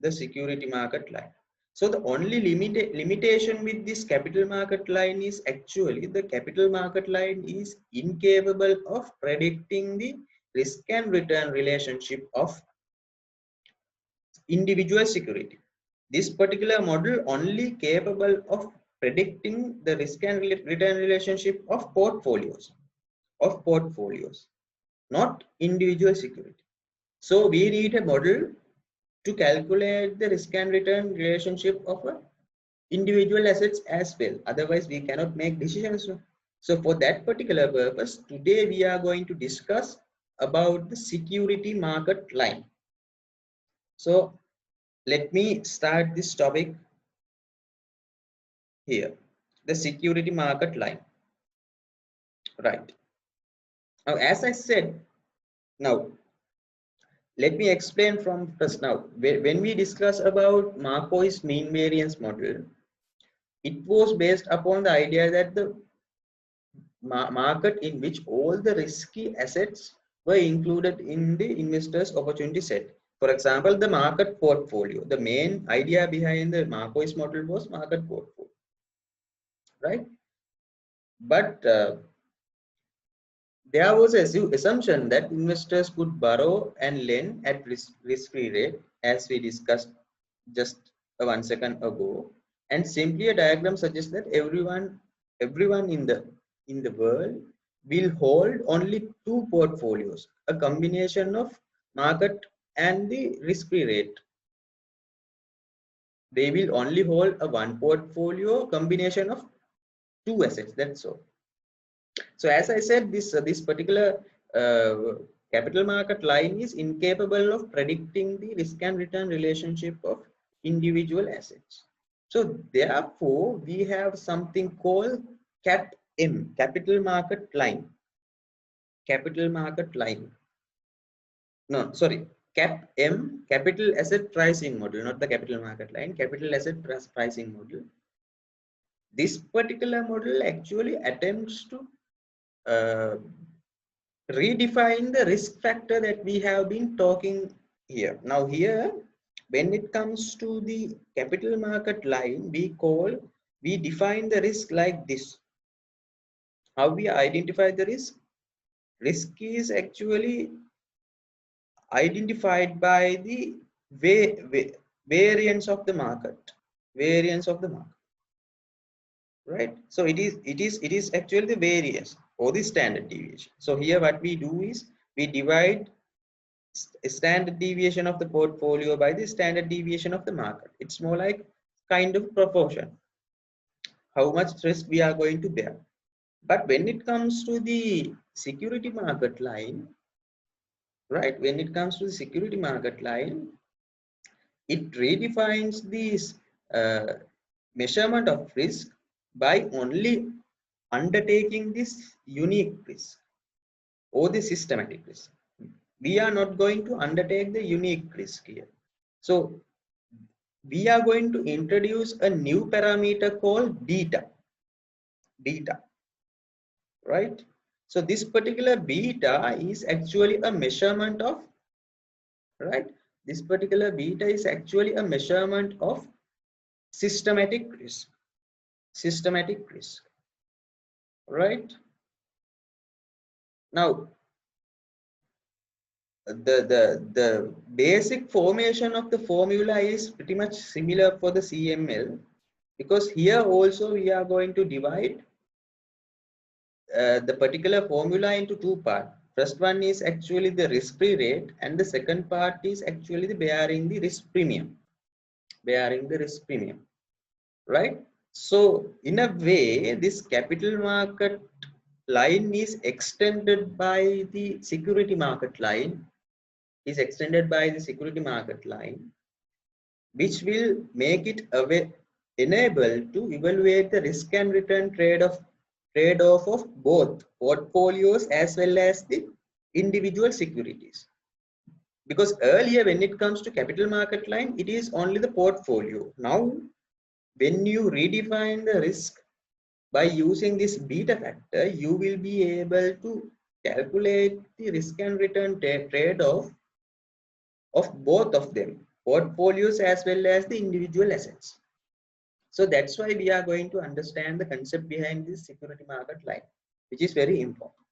the security market line. So the only limitation with this capital market line is actually the capital market line is incapable of predicting the risk and return relationship of individual security. This particular model only capable of predicting the risk and return relationship of portfolios, not individual security. So we need a model to calculate the risk and return relationship of individual assets as well. Otherwise, we cannot make decisions. So for that particular purpose, today we are going to discuss about the security market line. So let me start this topic here, the security market line. Right. Now, as I said, now let me explain from first. Now, when we discuss about Markowitz mean variance model, it was based upon the idea that the market in which all the risky assets were included in the investor's opportunity set. For example, the market portfolio. The main idea behind the Markowitz model was market portfolio, right? But there was an assumption that investors could borrow and lend at risk-free rate, as we discussed just 1 second ago. And simply a diagram suggests that everyone in the world will hold only two portfolios, a combination of market and the risk-free rate. They will only hold a one portfolio combination of two assets. That's all. So as I said, this particular capital market line is incapable of predicting the risk and return relationship of individual assets. So therefore, we have something called CAPM, capital market line. Capital market line. No, sorry, CAPM, capital asset pricing model, not the capital market line, capital asset pricing model. This particular model actually attempts to redefine the risk factor that we have been talking here. Now here, when it comes to the capital market line, we define the risk like this. How we identify the risk? Risk is actually identified by the variance of the market. Variance of the market. Right? So it is actually the variance or the standard deviation. So here what we do is we divide standard deviation of the portfolio by the standard deviation of the market. It's more like kind of proportion, how much risk we are going to bear. But when it comes to the security market line, right, when it comes to the security market line, it redefines this measurement of risk by only undertaking this unique risk or the systematic risk. We are not going to undertake the unique risk here. So we are going to introduce a new parameter called beta. Beta, right? So this particular beta is actually a measurement of, right? This particular beta is actually a measurement of systematic risk. Systematic risk, right? Now, the basic formation of the formula is pretty much similar for the CML, because here also we are going to divide the particular formula into two parts. First one is actually the risk-free rate, and the second part is actually the bearing the risk premium. Bearing the risk premium, right? So in a way, this capital market line is extended by the security market line, which will make it enable to evaluate the risk and return trade-off of both portfolios as well as the individual securities. Because earlier, when it comes to capital market line, it is only the portfolio. Now, when you redefine the risk by using this beta factor, you will be able to calculate the risk and return trade-off of both of them, portfolios as well as the individual assets. So that's why we are going to understand the concept behind this security market line, which is very important,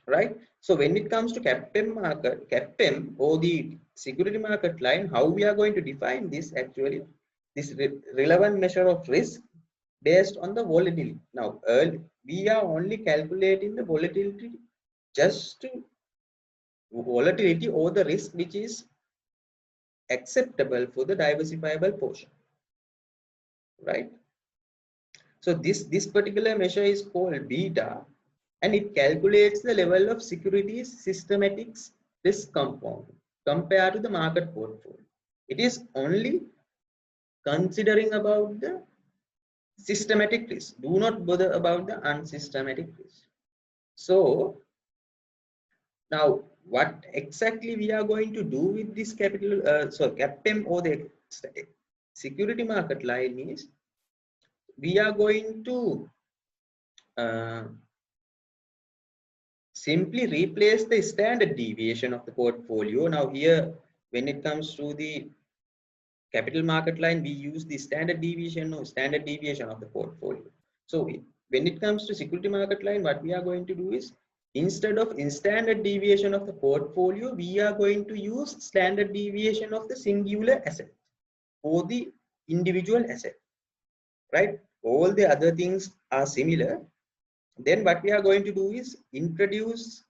right? So when it comes to CAPM or the security market line, how we are going to define this actually, this relevant measure of risk based on the volatility. Now, we are only calculating the volatility, just to volatility or the risk which is acceptable for the diversifiable portion, right? So this particular measure is called beta, and it calculates the level of securities systematic risk compound compared to the market portfolio. It is only considering about the systematic risk. Do not bother about the unsystematic risk. So now what exactly we are going to do with this CAPM or the security market line is, we are going to simply replace the standard deviation of the portfolio. Now here, when it comes to the capital market line, we use the standard deviation of the portfolio. So when it comes to security market line, what we are going to do is, instead of standard deviation of the portfolio, we are going to use standard deviation of the singular asset or the individual asset, right? All the other things are similar. Then what we are going to do is introduce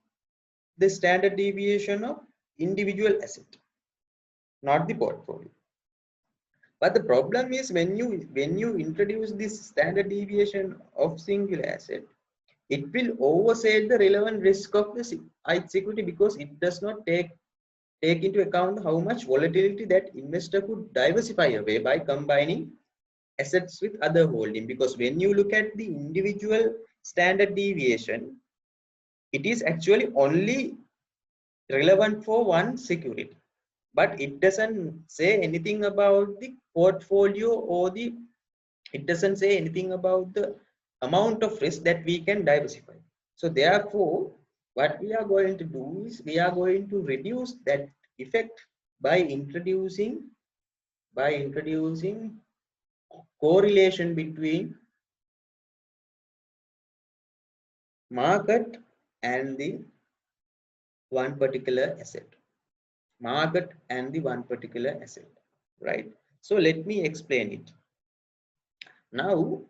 the standard deviation of individual asset, not the portfolio. But the problem is, when you introduce this standard deviation of singular asset, it will overstate the relevant risk of the security, because it does not take into account how much volatility that investor could diversify away by combining assets with other holding. Because when you look at the individual standard deviation, it is actually only relevant for one security, but it doesn't say anything about the portfolio, or it doesn't say anything about the amount of risk that we can diversify. So therefore, what we are going to do is, we are going to reduce that effect by introducing correlation between market and the one particular asset. Right? So let me explain it. Now,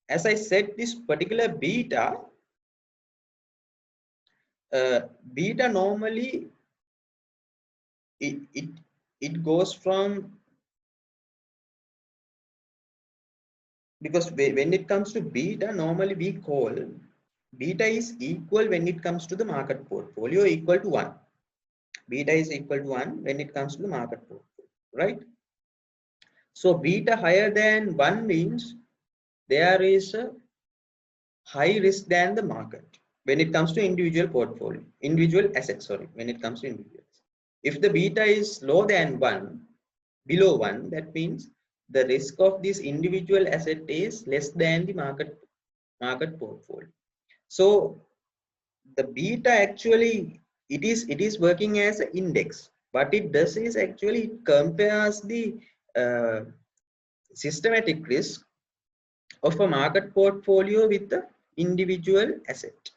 as I said, this particular beta normally it goes from, because when it comes to beta, normally we call beta is equal when it comes to the market portfolio, equal to 1. Beta is equal to 1 when it comes to the market portfolio, right? So beta higher than 1 means there is a high risk than the market when it comes to individual assets, when it comes to individuals. If the beta is lower than 1, below 1, that means the risk of this individual asset is less than the market portfolio. So the beta actually, it is working as an index. What it does is, actually it compares the systematic risk of a market portfolio with the individual asset.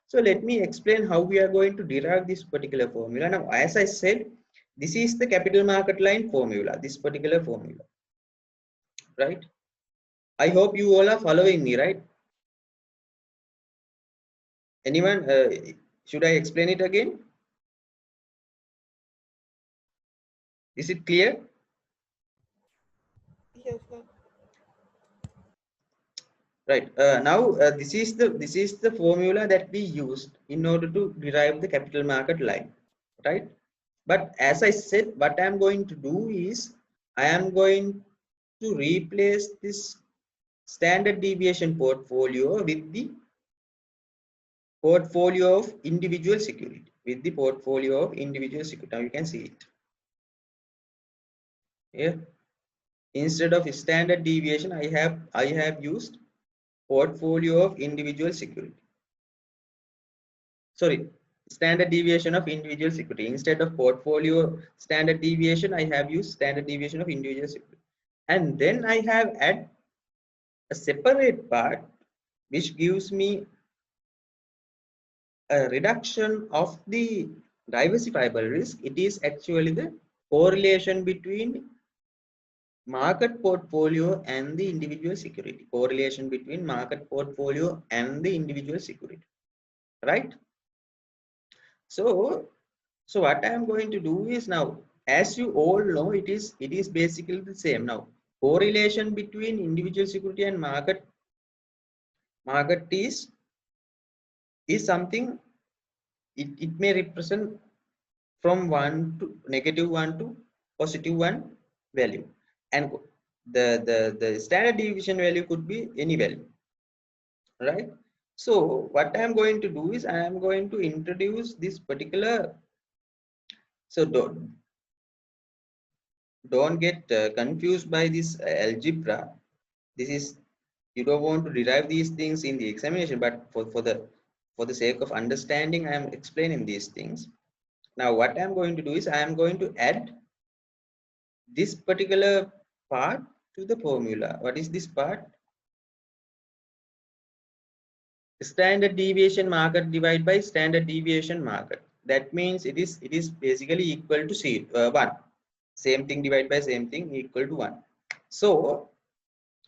So let me explain how we are going to derive this particular formula. Now, as I said, this is the capital market line formula, this particular formula, right? I hope you all are following me, right? Anyone, should I explain it again? Is it clear? Yes, sir. Right. Now this is the formula that we used in order to derive the capital market line, right? But as I said, what I am going to do is, I am going to replace this standard deviation portfolio with the portfolio of individual security. Now you can see it here. Instead of standard deviation, I have used portfolio of individual security. Sorry, standard deviation of individual security. Instead of portfolio standard deviation, I have used standard deviation of individual security. And then I have add a separate part which gives me a reduction of the diversifiable risk. It is actually the correlation between market portfolio and the individual security. Correlation between market portfolio and the individual security, right? So what I am going to do is, now, as you all know, it is basically the same. Now, correlation between individual security and market is something, it may represent from 1 to -1 to +1 value, and the standard deviation value could be any value, right? So what I am going to do is, I am going to introduce this particular, so don't get confused by this algebra. This is, you don't want to derive these things in the examination, but for the sake of understanding, I am explaining these things. Now what I am going to do is, I am going to add this particular part to the formula. What is this part? Standard deviation market divided by standard deviation market. That means it is basically equal to 1. Same thing divided by same thing equal to 1. So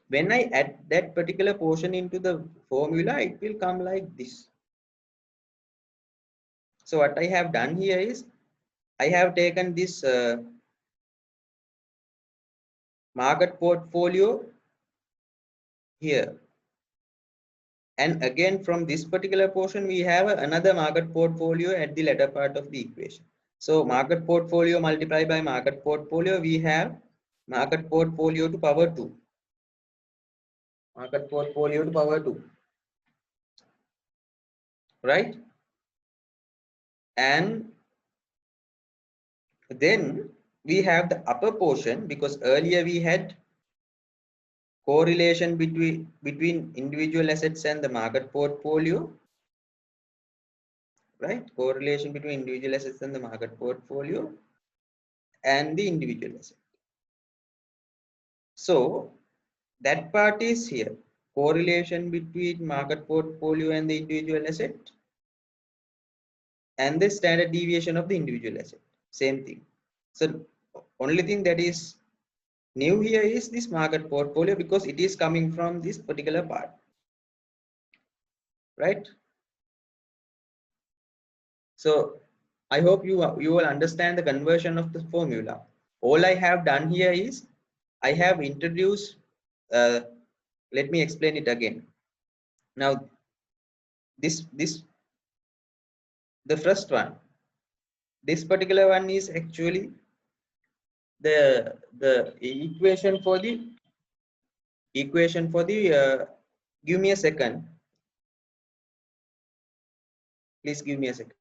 when I add that particular portion into the formula, it will come like this. So what I have done here is, I have taken this market portfolio here, and again from this particular portion we have another market portfolio at the latter part of the equation. So market portfolio multiplied by market portfolio, we have market portfolio to power 2. Market portfolio to power 2, right? And then we have the upper portion, because earlier we had correlation between individual assets and the market portfolio, right? Correlation between individual assets and the market portfolio and the individual asset. So that part is here, correlation between market portfolio and the individual asset, and the standard deviation of the individual asset, same thing. So only thing that is new here is this market portfolio, because it is coming from this particular part, right? So I hope you will understand the conversion of the formula. All I have done here is, I have introduced, let me explain it again. Now this the first one, this particular one is actually the equation for the give me a second, please give me a second.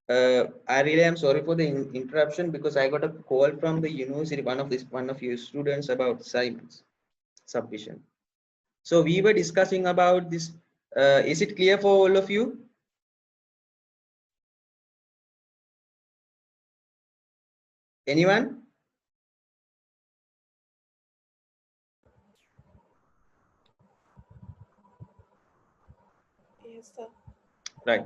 I really am sorry for the interruption because I got a call from the university, one of your students about Simon's submission. So we were discussing about this. Is it clear for all of you? Anyone? Yes, sir. Right.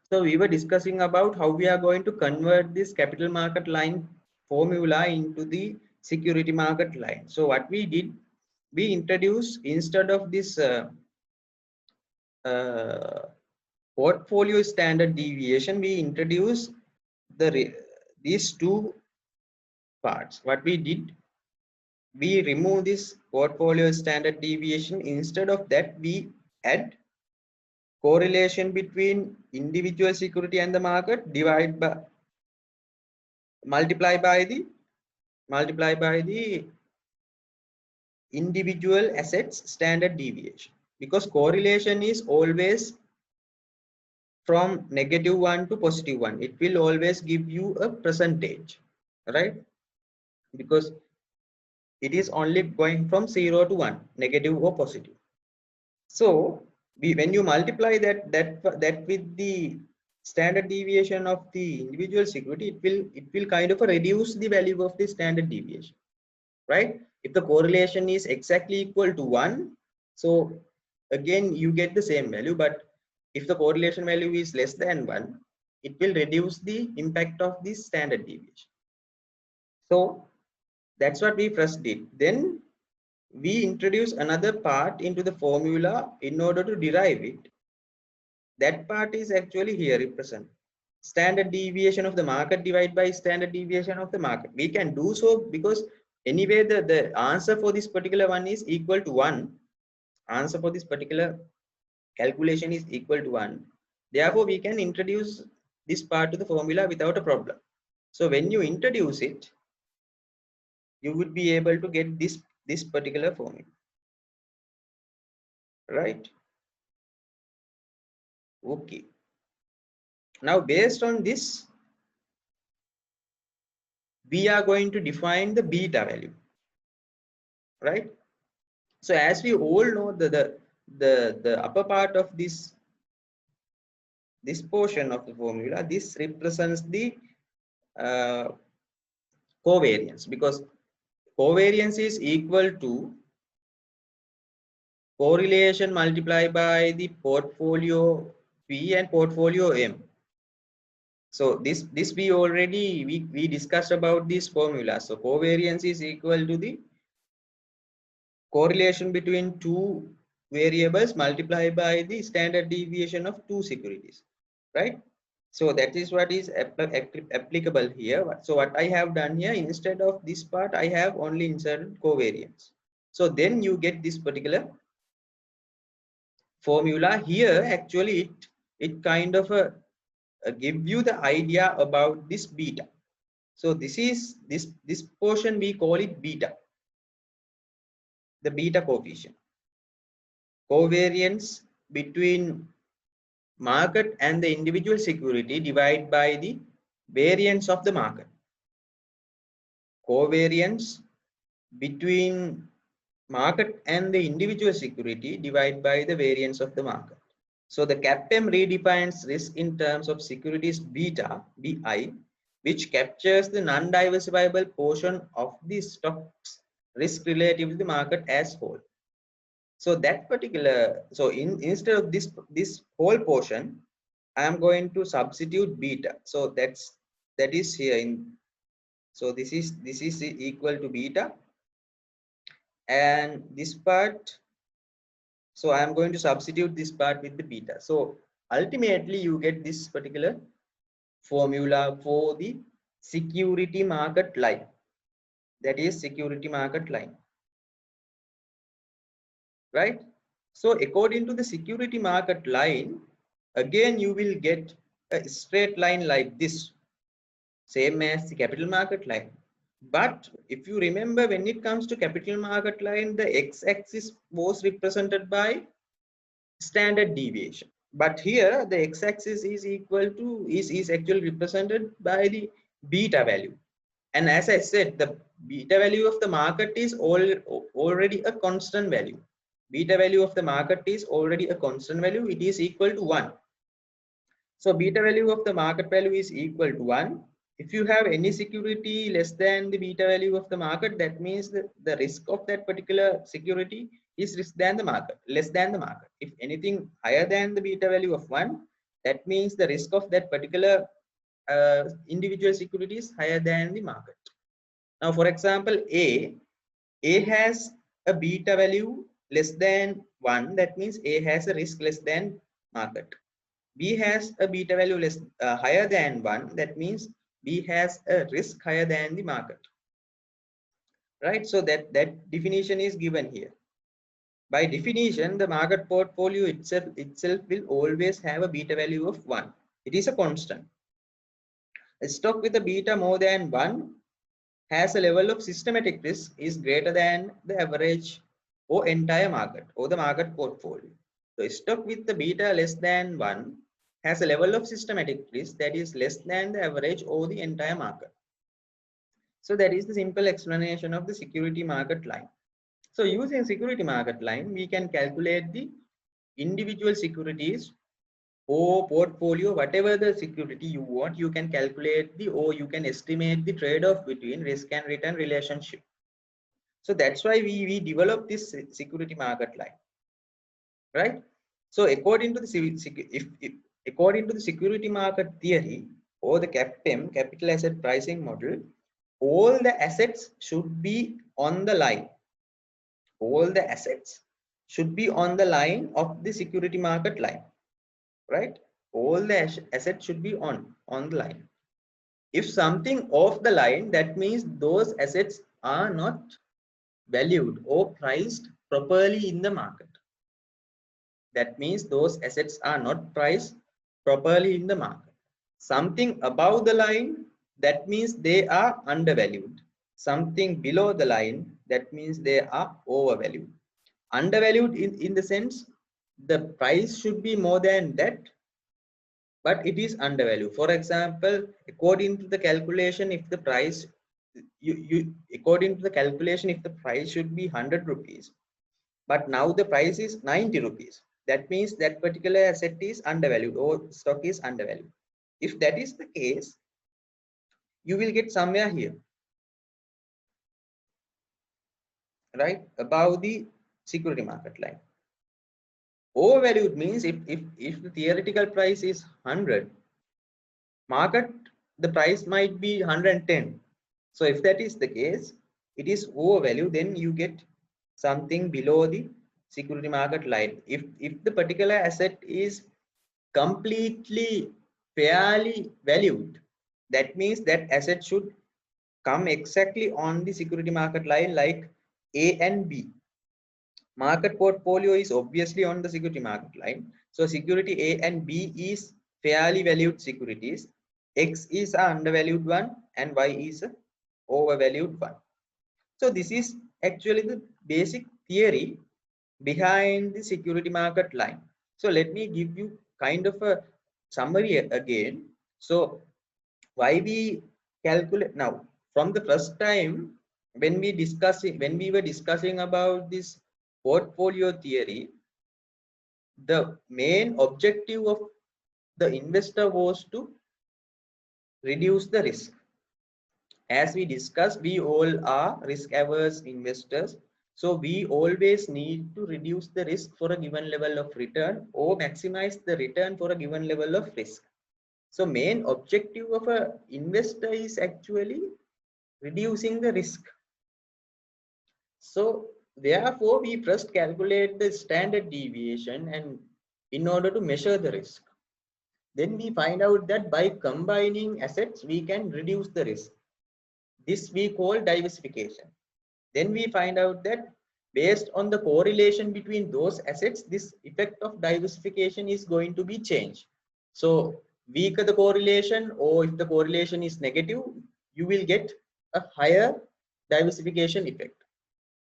So we were discussing about how we are going to convert this capital market line formula into the security market line. So what we did, we introduced, instead of this uh, portfolio standard deviation, we introduced these two parts. What we did, we remove this portfolio standard deviation. Instead of that, we add correlation between individual security and the market, divide by multiply by the individual assets standard deviation, because correlation is always from -1 to +1. It will always give you a percentage, right? Because it is only going from 0 to 1, negative or positive. So when you multiply that with the standard deviation of the individual security, it will kind of reduce the value of the standard deviation, right? If the correlation is exactly equal to 1, so again you get the same value. But if the correlation value is less than 1, it will reduce the impact of this standard deviation. So that's what we first did. Then we introduce another part into the formula in order to derive it. That part is actually here represent standard deviation of the market divided by standard deviation of the market. We can do so because anyway the answer for this particular one is equal to 1. Answer for this particular calculation is equal to 1. Therefore we can introduce this part to the formula without a problem. So when you introduce it, you would be able to get this particular formula, right? Okay. Now based on this, we are going to define the beta value, right? So as we all know, the upper part of this portion of the formula, this represents the uh, covariance, because covariance is equal to correlation multiplied by the portfolio P and portfolio M. So this we discussed about this formula. So covariance is equal to the correlation between two variables multiplied by the standard deviation of two securities, right? So that is what is applicable here. So what I have done here, instead of this part, I have only inserted covariance. So then you get this particular formula here. Actually it kind of give you the idea about this beta. So this is this portion, we call it beta, the beta coefficient, covariance between market and the individual security divided by the variance of the market. Covariance between market and the individual security divided by the variance of the market. So the CAPM redefines risk in terms of securities beta, BI, which captures the non-diversifiable portion of the stock's risk relative to the market as whole. So that particular, so instead of this whole portion, I am going to substitute beta. So that is here in, so this is equal to beta, and this part, so I am going to substitute this part with the beta. So ultimately you get this particular formula for the security market line, that is security market line, right? So according to the security market line, again you will get a straight line like this, same as the capital market line. But if you remember, when it comes to capital market line, the x-axis was represented by standard deviation. But here the x-axis is equal to is actually represented by the beta value. And as I said, the beta value of the market is already a constant value. Beta value of the market is already a constant value. It is equal to 1. So beta value of the market value is equal to 1. If you have any security less than the beta value of the market, that means that the risk of that particular security is less than the market. If anything higher than the beta value of 1, that means the risk of that particular individual security is higher than the market. Now, for example, A has a beta value less than 1. That means A has a risk less than market. B has a beta value higher than 1. That means B has a risk higher than the market. Right? So that definition is given here. By definition, the market portfolio itself will always have a beta value of 1. It is a constant. A stock with a beta more than 1 has a level of systematic risk is greater than the average or entire market or the market portfolio. So a stock with the beta less than 1 has a level of systematic risk that is less than the average or the entire market. So that is the simple explanation of the security market line. So using security market line, we can calculate the individual securities or portfolio, whatever the security you want, you can calculate or you can estimate the trade-off between risk and return relationship. So that's why we developed this security market line, right? So according to the according to the security market theory or the CAPM, capital asset pricing model, all the assets should be on the line. All the assets should be on the line of the security market line, right? All the assets should be on the line. If something off the line, that means those assets are not valued or priced properly in the market. That means those assets are not priced properly in the market. Something above the line, that means they are undervalued. Something below the line, that means they are overvalued. Undervalued in the sense the price should be more than that, but it is undervalued. For example, according to the calculation, if the price according to the calculation, if the price should be 100 rupees, but now the price is 90 rupees, that means that particular asset is undervalued or stock is undervalued. If that is the case, you will get somewhere here, right, above the security market line. Overvalued means if the theoretical price is 100, market the price might be 110. So if that is the case, it is overvalued, then you get something below the security market line. If the particular asset is completely fairly valued, that means that asset should come exactly on the security market line, like A and B. Market portfolio is obviously on the security market line. So security A and B is fairly valued securities. X is an undervalued one and Y is an overvalued one. So this is actually the basic theory behind the security market line. So let me give you kind of a summary again. So why we calculate now, from the first time when we were discussing about this portfolio theory, the main objective of the investor was to reduce the risk. As we discussed, we all are risk averse investors, so we always need to reduce the risk for a given level of return or maximize the return for a given level of risk. So main objective of an investor is actually reducing the risk. So therefore we first calculate the standard deviation and in order to measure the risk. Then we find out that by combining assets we can reduce the risk. This we call diversification. Then we find out that based on the correlation between those assets, this effect of diversification is going to be changed. So weaker the correlation, or if the correlation is negative, you will get a higher diversification effect.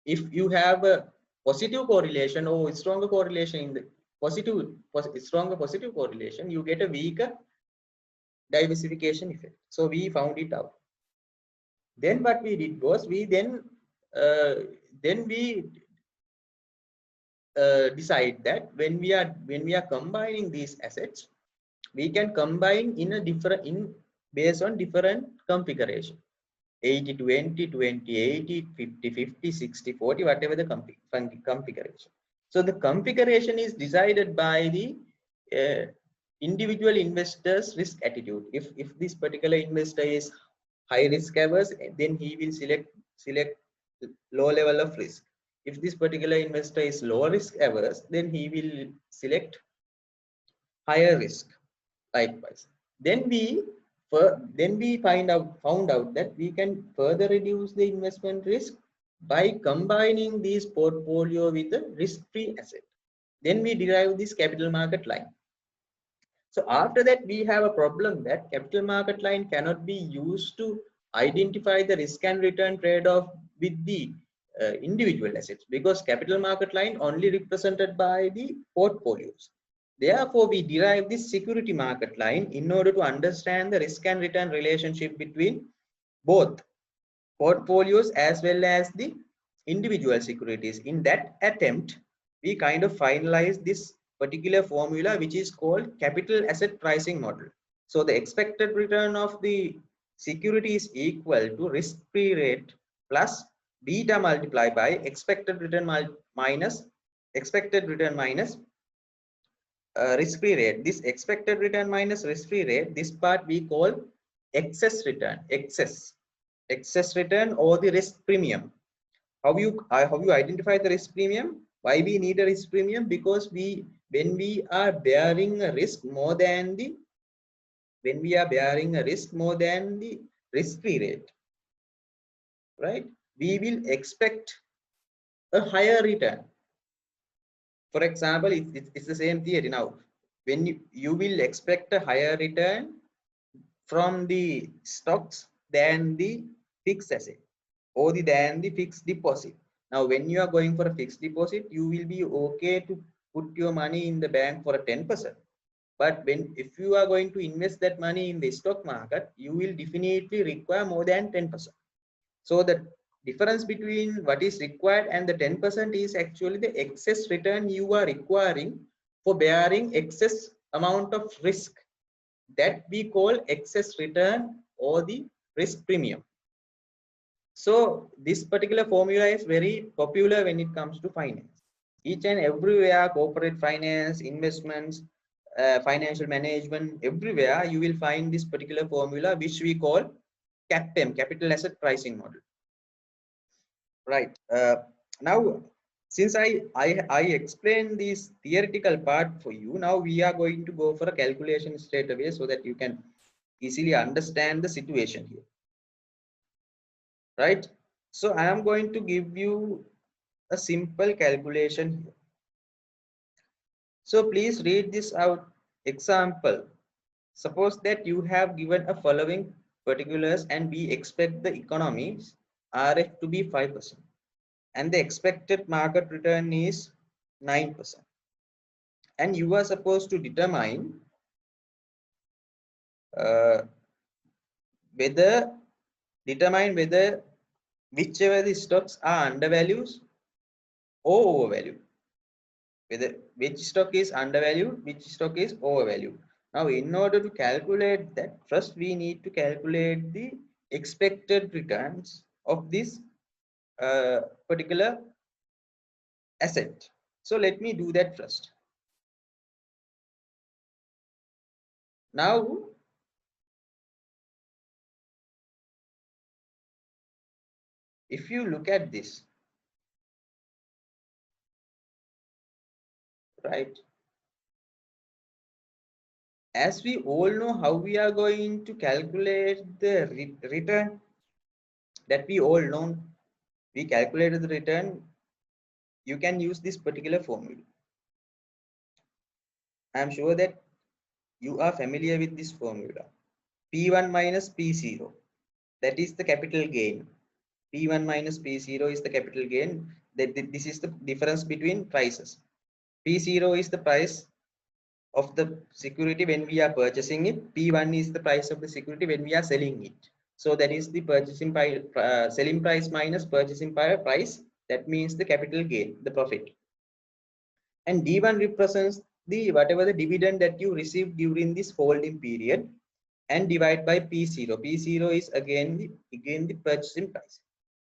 If you have a positive correlation or stronger correlation in the stronger positive correlation, you get a weaker diversification effect. So we found it out. Then what we did was we we decide that when we are combining these assets, we can combine in a different based on different configuration: 80-20, 20-80, 50-50, 60-40, whatever the configuration. So the configuration is decided by the individual investor's risk attitude. If this particular investor is high risk averse, then he will select low level of risk. If this particular investor is low risk averse, then he will select higher risk. Likewise, then we found out that we can further reduce the investment risk by combining these portfolio with a risk-free asset. Then we derive this capital market line. So after that, we have a problem that capital market line cannot be used to identify the risk and return trade-off with the individual assets, because capital market line only represented by the portfolios. Therefore, we derive this security market line in order to understand the risk and return relationship between both portfolios as well as the individual securities. In that attempt, we kind of finalize this particular formula, which is called capital asset pricing model. So the expected return of the security is equal to risk-free rate plus beta multiplied by expected return minus risk-free rate. This expected return minus risk-free rate, this part we call excess return, excess return or the risk premium. How you identify the risk premium? Why we need a risk premium? Because when we are bearing a risk more than the risk-free rate, right? We will expect a higher return. For example, it's the same theory. Now, when you will expect a higher return from the stocks than the fixed asset or than the fixed deposit. Now, when you are going for a fixed deposit, you will be okay to put your money in the bank for a 10%. But if you are going to invest that money in the stock market, you will definitely require more than 10%. So the difference between what is required and the 10% is actually the excess return you are requiring for bearing excess amount of risk. That we call excess return or the risk premium. So this particular formula is very popular when it comes to finance. Each and everywhere, corporate finance, investments, financial management, everywhere you will find this particular formula, which we call CAPM, capital asset pricing model. Right. Now, since I explained this theoretical part for you, now we are going to go for a calculation straight away so that you can easily understand the situation here. Right. So I am going to give you a simple calculation here. So please read this out. Example. Suppose that you have given a following particulars and we expect the economies RF to be 5%. And the expected market return is 9%. And you are supposed to determine whether whichever the stocks are undervalued or overvalued. Whether which stock is undervalued, which stock is overvalued. Now, in order to calculate that, first we need to calculate the expected returns of this particular asset. So let me do that first. Now, if you look at this, right, as we all know how we are going to calculate the return, that we all know, we calculated the return, you can use this particular formula. I am sure that you are familiar with this formula. P1 minus P0, that is the capital gain. P1 minus P0 is the capital gain. This is the difference between prices. P0 is the price of the security when we are purchasing it. P1 is the price of the security when we are selling it. So that is the purchasing price, selling price minus purchasing price. That means the capital gain, the profit. And D1 represents the whatever the dividend that you received during this holding period, and divide by P0. P0 is again the purchasing price,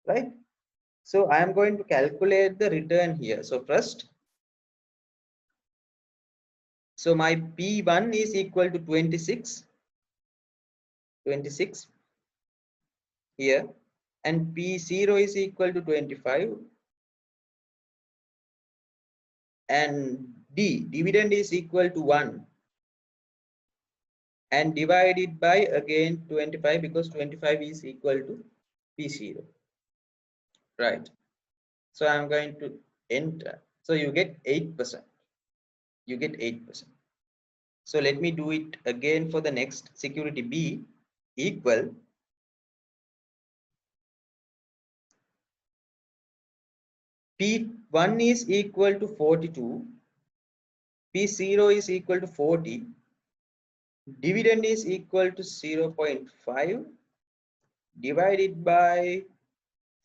right? So I am going to calculate the return here. So first, so my P1 is equal to 26 here, and P0 is equal to 25, and dividend is equal to 1, and divided by again 25, because 25 is equal to P0, right? So I'm going to enter. So you get 8%. You get 8%. So let me do it again for the next security B, equal P1 is equal to 42, P0 is equal to 40, dividend is equal to 0.5 divided by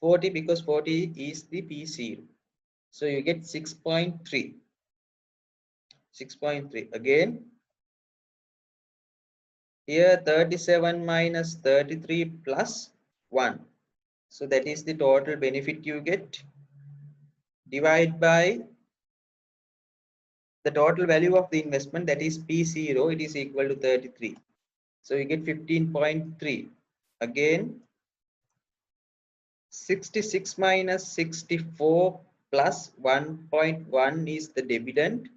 40, because 40 is the P0. So you get 6.3. 6.3. Again, here 37 minus 33 plus 1. So that is the total benefit you get. Divide by the total value of the investment, that is P0, it is equal to 33. So you get 15.3. Again, 66 minus 64 plus 1.1 is the dividend.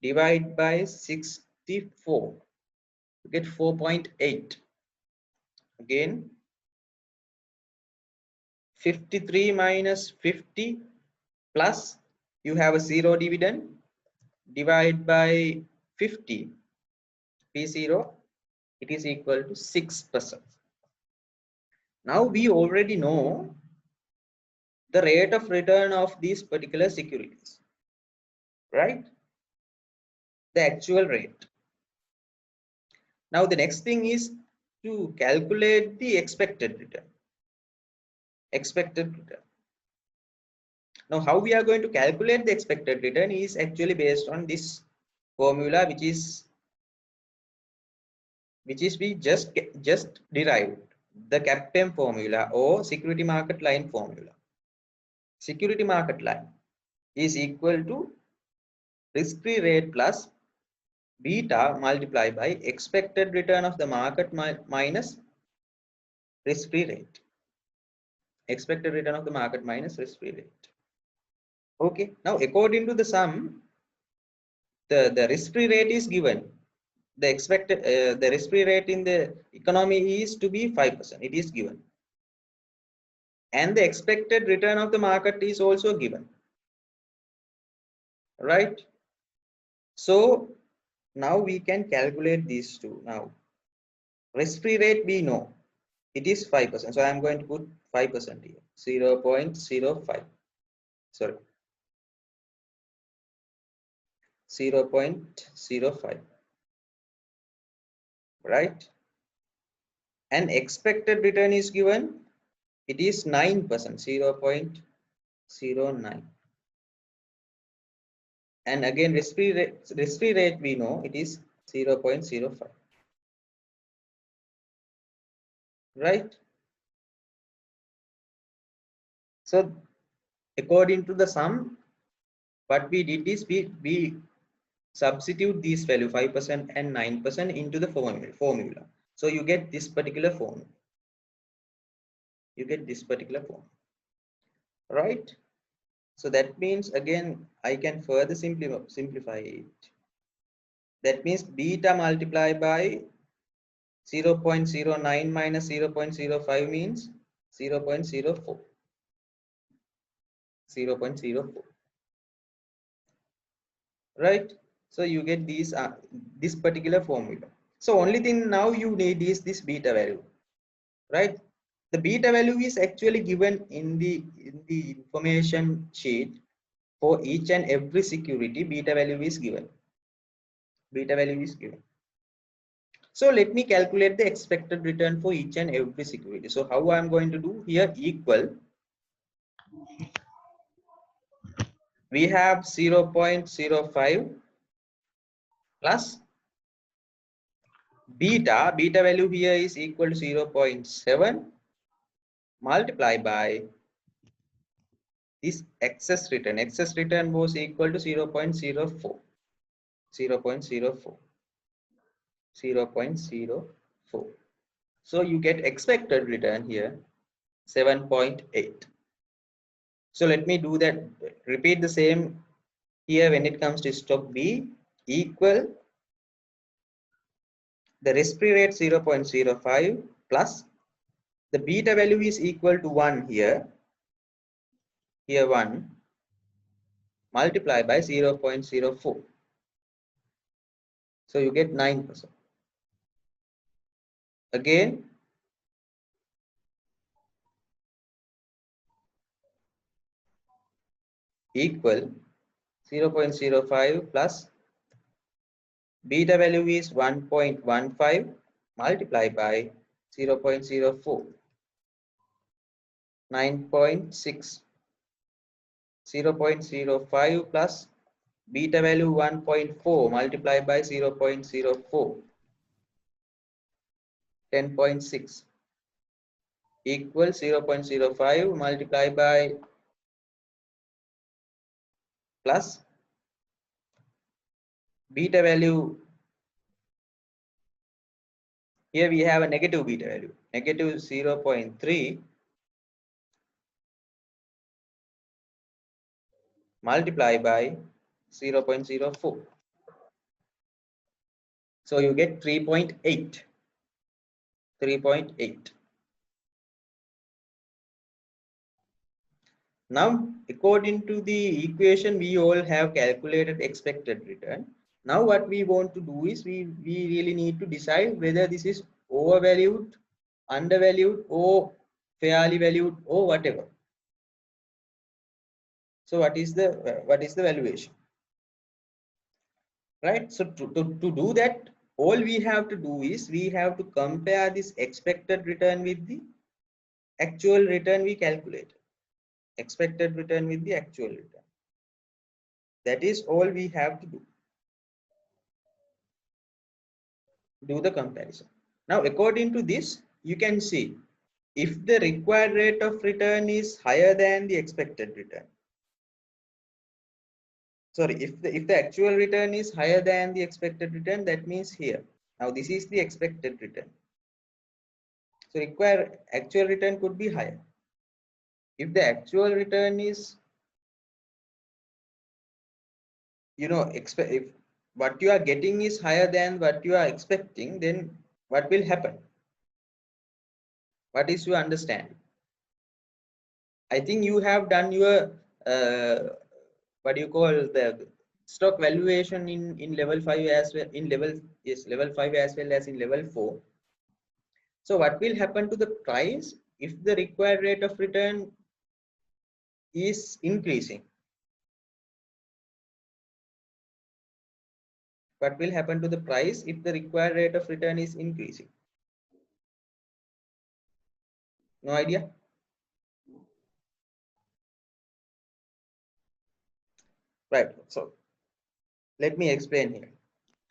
Divide by 64. You get 4.8. Again, 53 minus 50 plus you have a 0 dividend. Divide by 50. P0, it is equal to 6%. Now we already know the rate of return of these particular securities, right? The actual rate. Now the next thing is to calculate the expected return. Expected return. Now how we are going to calculate the expected return is actually based on this formula, which is we just derived, the CAPM formula or security market line formula. Security market line is equal to risk-free rate plus beta multiplied by expected return of the market minus risk-free rate. Expected return of the market minus risk-free rate. Okay, now according to the sum, the risk-free rate is given. The expected the risk-free rate in the economy is to be 5%. It is given, and the expected return of the market is also given, right? So now we can calculate these two. Now risk-free rate we know it is 5%. So I am going to put 5% here. 0.05. Sorry. 0.05. Right? And expected return is given. It is 9%. 0.09. And again, risk-free rate we know it is 0.05. Right? So according to the sum, what we did is we substitute these value 5% and 9% into the formula. So you get this particular formula. You get this particular form, right? So that means again I can further simplify it. That means beta multiplied by 0.09 minus 0.05 means 0.04. 0.04, right? So you get these this particular formula. So only thing now you need is this beta value, right? The beta value is actually given in the information sheet for each and every security, beta value is given. Beta value is given. So let me calculate the expected return for each and every security. So how I'm going to do here, equal, we have 0.05 plus beta value here is equal to 0.7 multiplied by this excess return was equal to 0.04. So you get expected return here 7.8. So let me do that, repeat the same here. When it comes to stock B, equal the risk-free rate 0.05 plus the beta value is equal to 1 here 1 multiplied by 0.04. So you get 9%. Again, equal 0.05 plus beta value is 1.15 multiplied by 0.04, 9.6. 0.05 plus beta value 1.4 multiplied by 0.04, 10.6 equals 0.05 multiplied by plus beta value. Here we have a negative beta value, negative 0.3 multiplied by 0.04. So you get 3.8. 3.8. Now, according to the equation, we all have calculated expected return. Now, what we want to do is we really need to decide whether this is overvalued, undervalued, or fairly valued, or whatever. So, what is the valuation? Right. So, to do that, all we have to do is we have to compare this expected return with the actual return we calculated. Expected return with the actual return. That is all we have to do. Do the comparison. Now, according to this, you can see if the required rate of return is higher than the expected return. Sorry, if the actual return is higher than the expected return, that means here. Now, this is the expected return. So, required actual return could be higher. If the actual return is, if what you are getting is higher than what you are expecting, then what will happen? What is your understanding? I think you have done your what do you call the stock valuation in level 5 as well, in level 5 as well as in level 4. So what will happen to the price if the required rate of return is increasing? What will happen to the price if the required rate of return is increasing? No idea? Right. So let me explain here.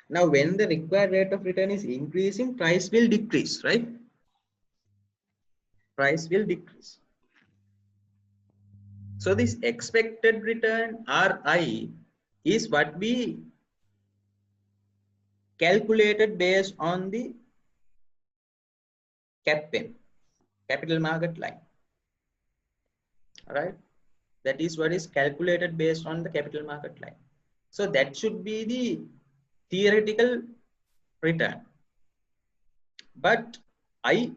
Now, when the required rate of return is increasing, price will decrease, right? Price will decrease. So this expected return RI is what we calculated based on the CAPM, capital market line. All right. That is what is calculated based on the capital market line. So that should be the theoretical return. But RI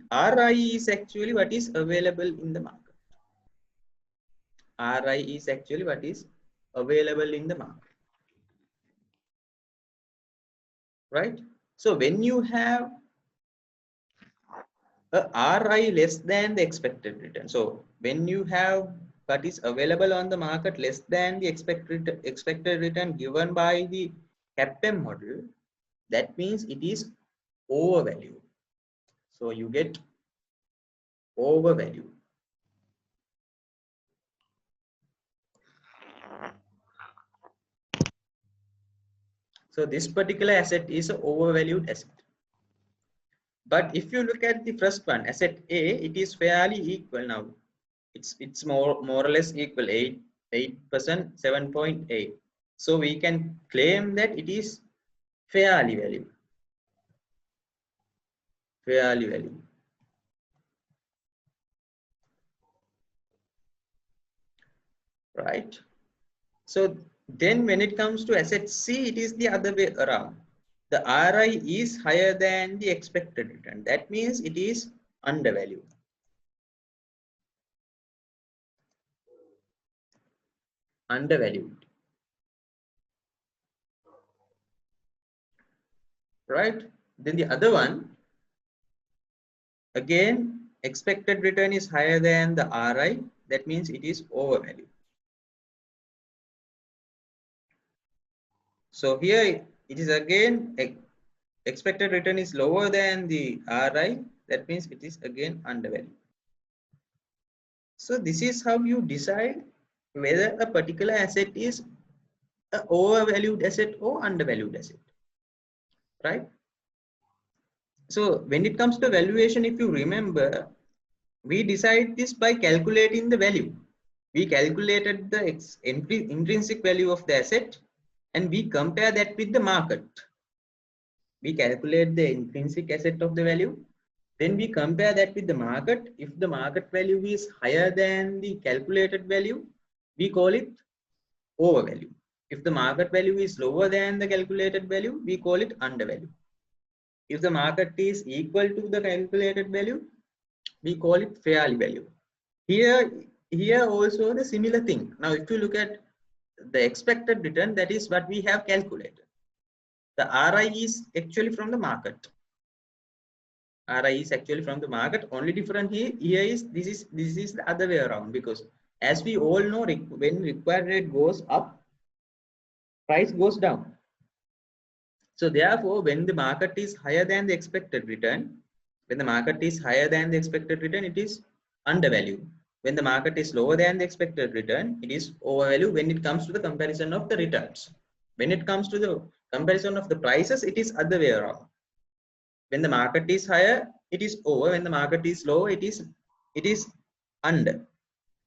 is actually what is available in the market. RI is actually what is available in the market. Right? So when you have a RI less than the expected return, so when you have but is available on the market less than the expected return given by the CAPM model, that means it is overvalued. So you get overvalued. So this particular asset is an overvalued asset. But if you look at the first one, asset A, it is fairly equal now. It's more or less equal, 8%, 7.8. So we can claim that it is fairly valued. Fairly valued. Right? So then when it comes to asset C, it is the other way around. The RI is higher than the expected return. That means it is undervalued. Undervalued. Right? Then the other one, again, expected return is higher than the RI. That means it is overvalued. So here it is again expected return is lower than the RI. That means it is again undervalued. So this is how you decide whether a particular asset is an overvalued asset or undervalued asset, right? So when it comes to valuation, if you remember, we decide this by calculating the value. We calculated the intrinsic value of the asset and we compare that with the market. We calculate the intrinsic asset of the value. Then we compare that with the market. If the market value is higher than the calculated value, we call it overvalue. If the market value is lower than the calculated value, we call it undervalue. If the market is equal to the calculated value, we call it fairly value. Here also the similar thing. Now, if you look at the expected return, that is what we have calculated. The RI is actually from the market. RI is actually from the market. Only different here is this is the other way around, because as we all know, when required rate goes up, price goes down. So therefore, when the market is higher than the expected return, when the market is higher than the expected return, it is undervalued. When the market is lower than the expected return, it is overvalued when it comes to the comparison of the returns. When it comes to the comparison of the prices, it is other way around. When the market is higher, it is over. When the market is low, it is under.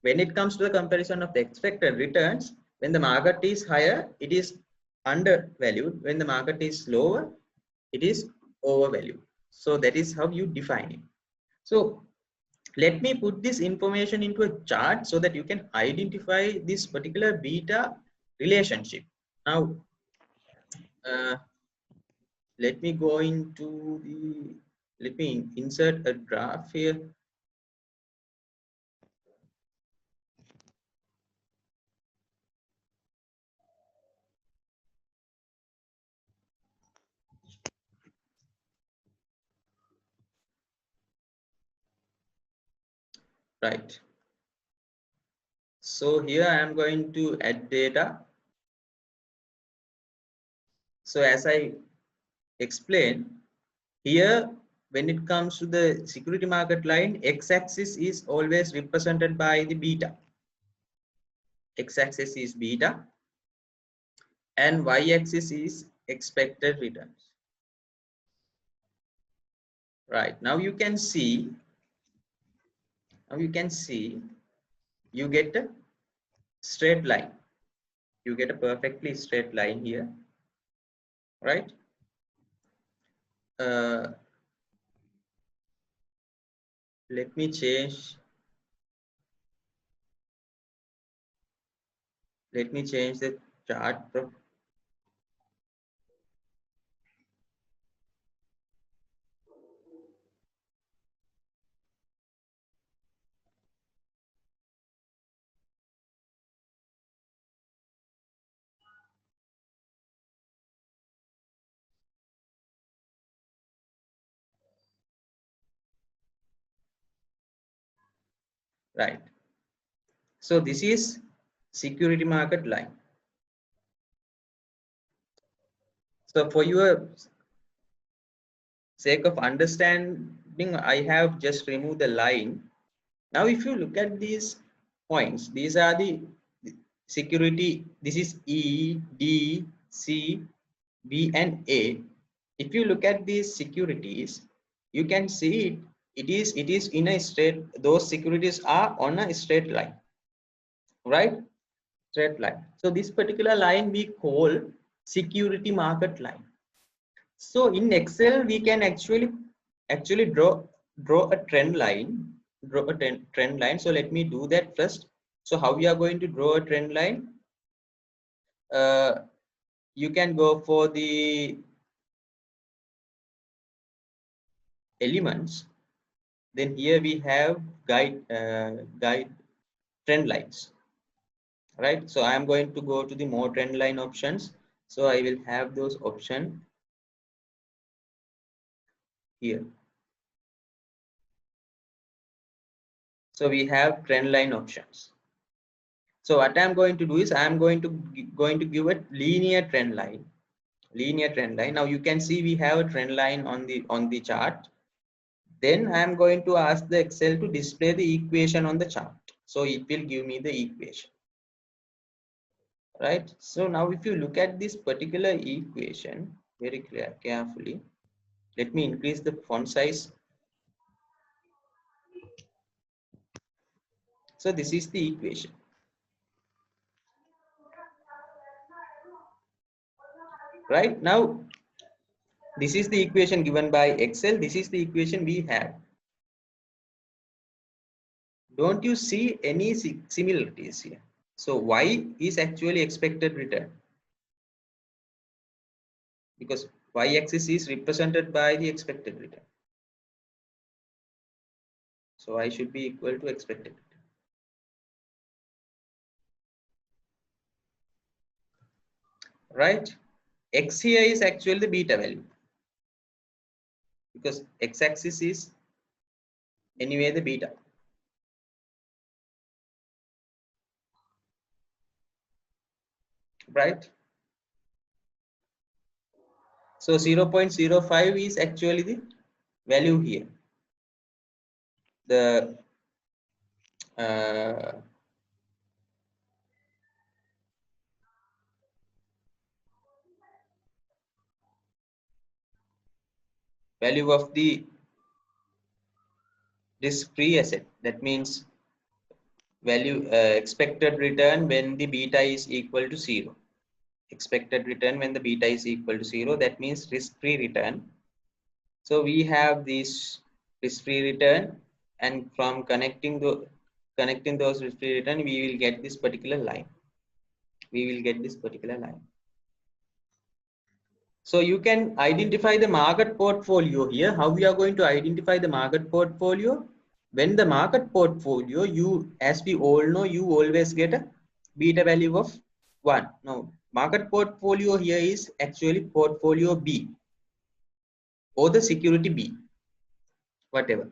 When it comes to the comparison of the expected returns, when the market is higher, it is undervalued. When the market is lower, it is overvalued. So that is how you define it. So let me put this information into a chart so that you can identify this particular beta relationship. Now, let me go into the, let me insert a graph here. Right. So here I am going to add data. So as I explained here, when it comes to the security market line, x-axis is always represented by the beta. X-axis is beta and y-axis is expected returns. Right. Now you can see, you get a straight line. You get a perfectly straight line here, right? Let me change. Let me change the chart. Right. So this is security market line. So for your sake of understanding, I have just removed the line. Now, if you look at these points, these are the security. This is E, D, C, B, and A. If you look at these securities, you can see it is in a straight. Those securities are on a straight line, right? Straight line. So this particular line we call security market line. So in Excel, we can actually draw a trend line. Draw a trend line. So let me do that first. So how we are going to draw a trend line? You can go for the elements. Then here we have guide trend lines, right? So I am going to go to the more trend line options. So I will have those options here. So we have trend line options. So what I'm going to do is I'm going to give a linear trend line. Linear trend line. Now you can see we have a trend line on the chart. Then I'm going to ask the Excel to display the equation on the chart. So it will give me the equation. Right. So now if you look at this particular equation very carefully, let me increase the font size. So this is the equation. Right now, this is the equation given by Excel. This is the equation we have. Don't you see any similarities here? So Y is actually expected return, because Y-axis is represented by the expected return. So I should be equal to expected return. Right? X here is actually the beta value, because X-axis is anyway the beta. Right? So 0.05 is actually the value here. The value of the risk-free asset. That means value expected return when the beta is equal to 0. Expected return when the beta is equal to 0. That means risk-free return. So we have this risk-free return, and from connecting those risk-free return, we will get this particular line. So you can identify the market portfolio here. How we are going to identify the market portfolio? When the market portfolio, as we all know, you always get a beta value of 1. Now, market portfolio here is actually portfolio B or the security B, whatever.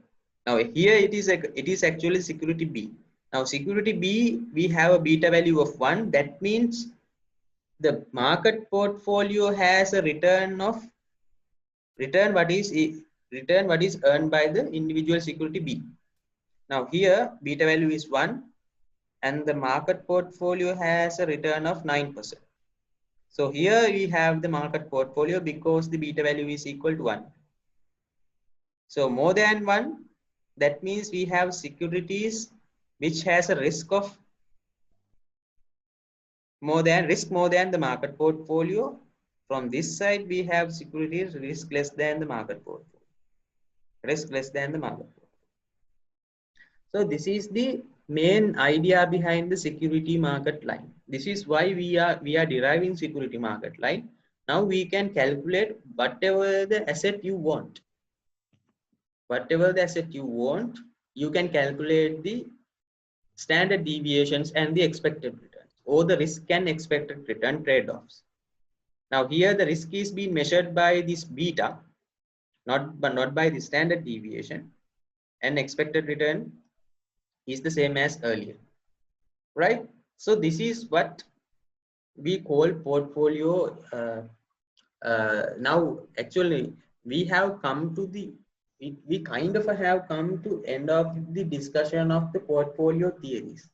Now here it is actually security B. Now security B, we have a beta value of 1. That means the market portfolio has a return what is earned by the individual security B. Now here beta value is 1 and the market portfolio has a return of 9%. So here we have the market portfolio because the beta value is equal to 1. So more than 1, that means we have securities which has a risk of more than the market portfolio. From this side, we have securities risk less than the market portfolio. Risk less than the market portfolio. So this is the main idea behind the security market line. This is why we are deriving security market line. Now we can calculate whatever the asset you want. Whatever the asset you want, you can calculate the standard deviations and the expected returns, or the risk and expected return trade-offs. Now here the risk is being measured by this beta, not by the standard deviation, and expected return is the same as earlier. right? So this is what we call portfolio. Now actually we have come to the we kind of have come to end of the discussion of the portfolio theories.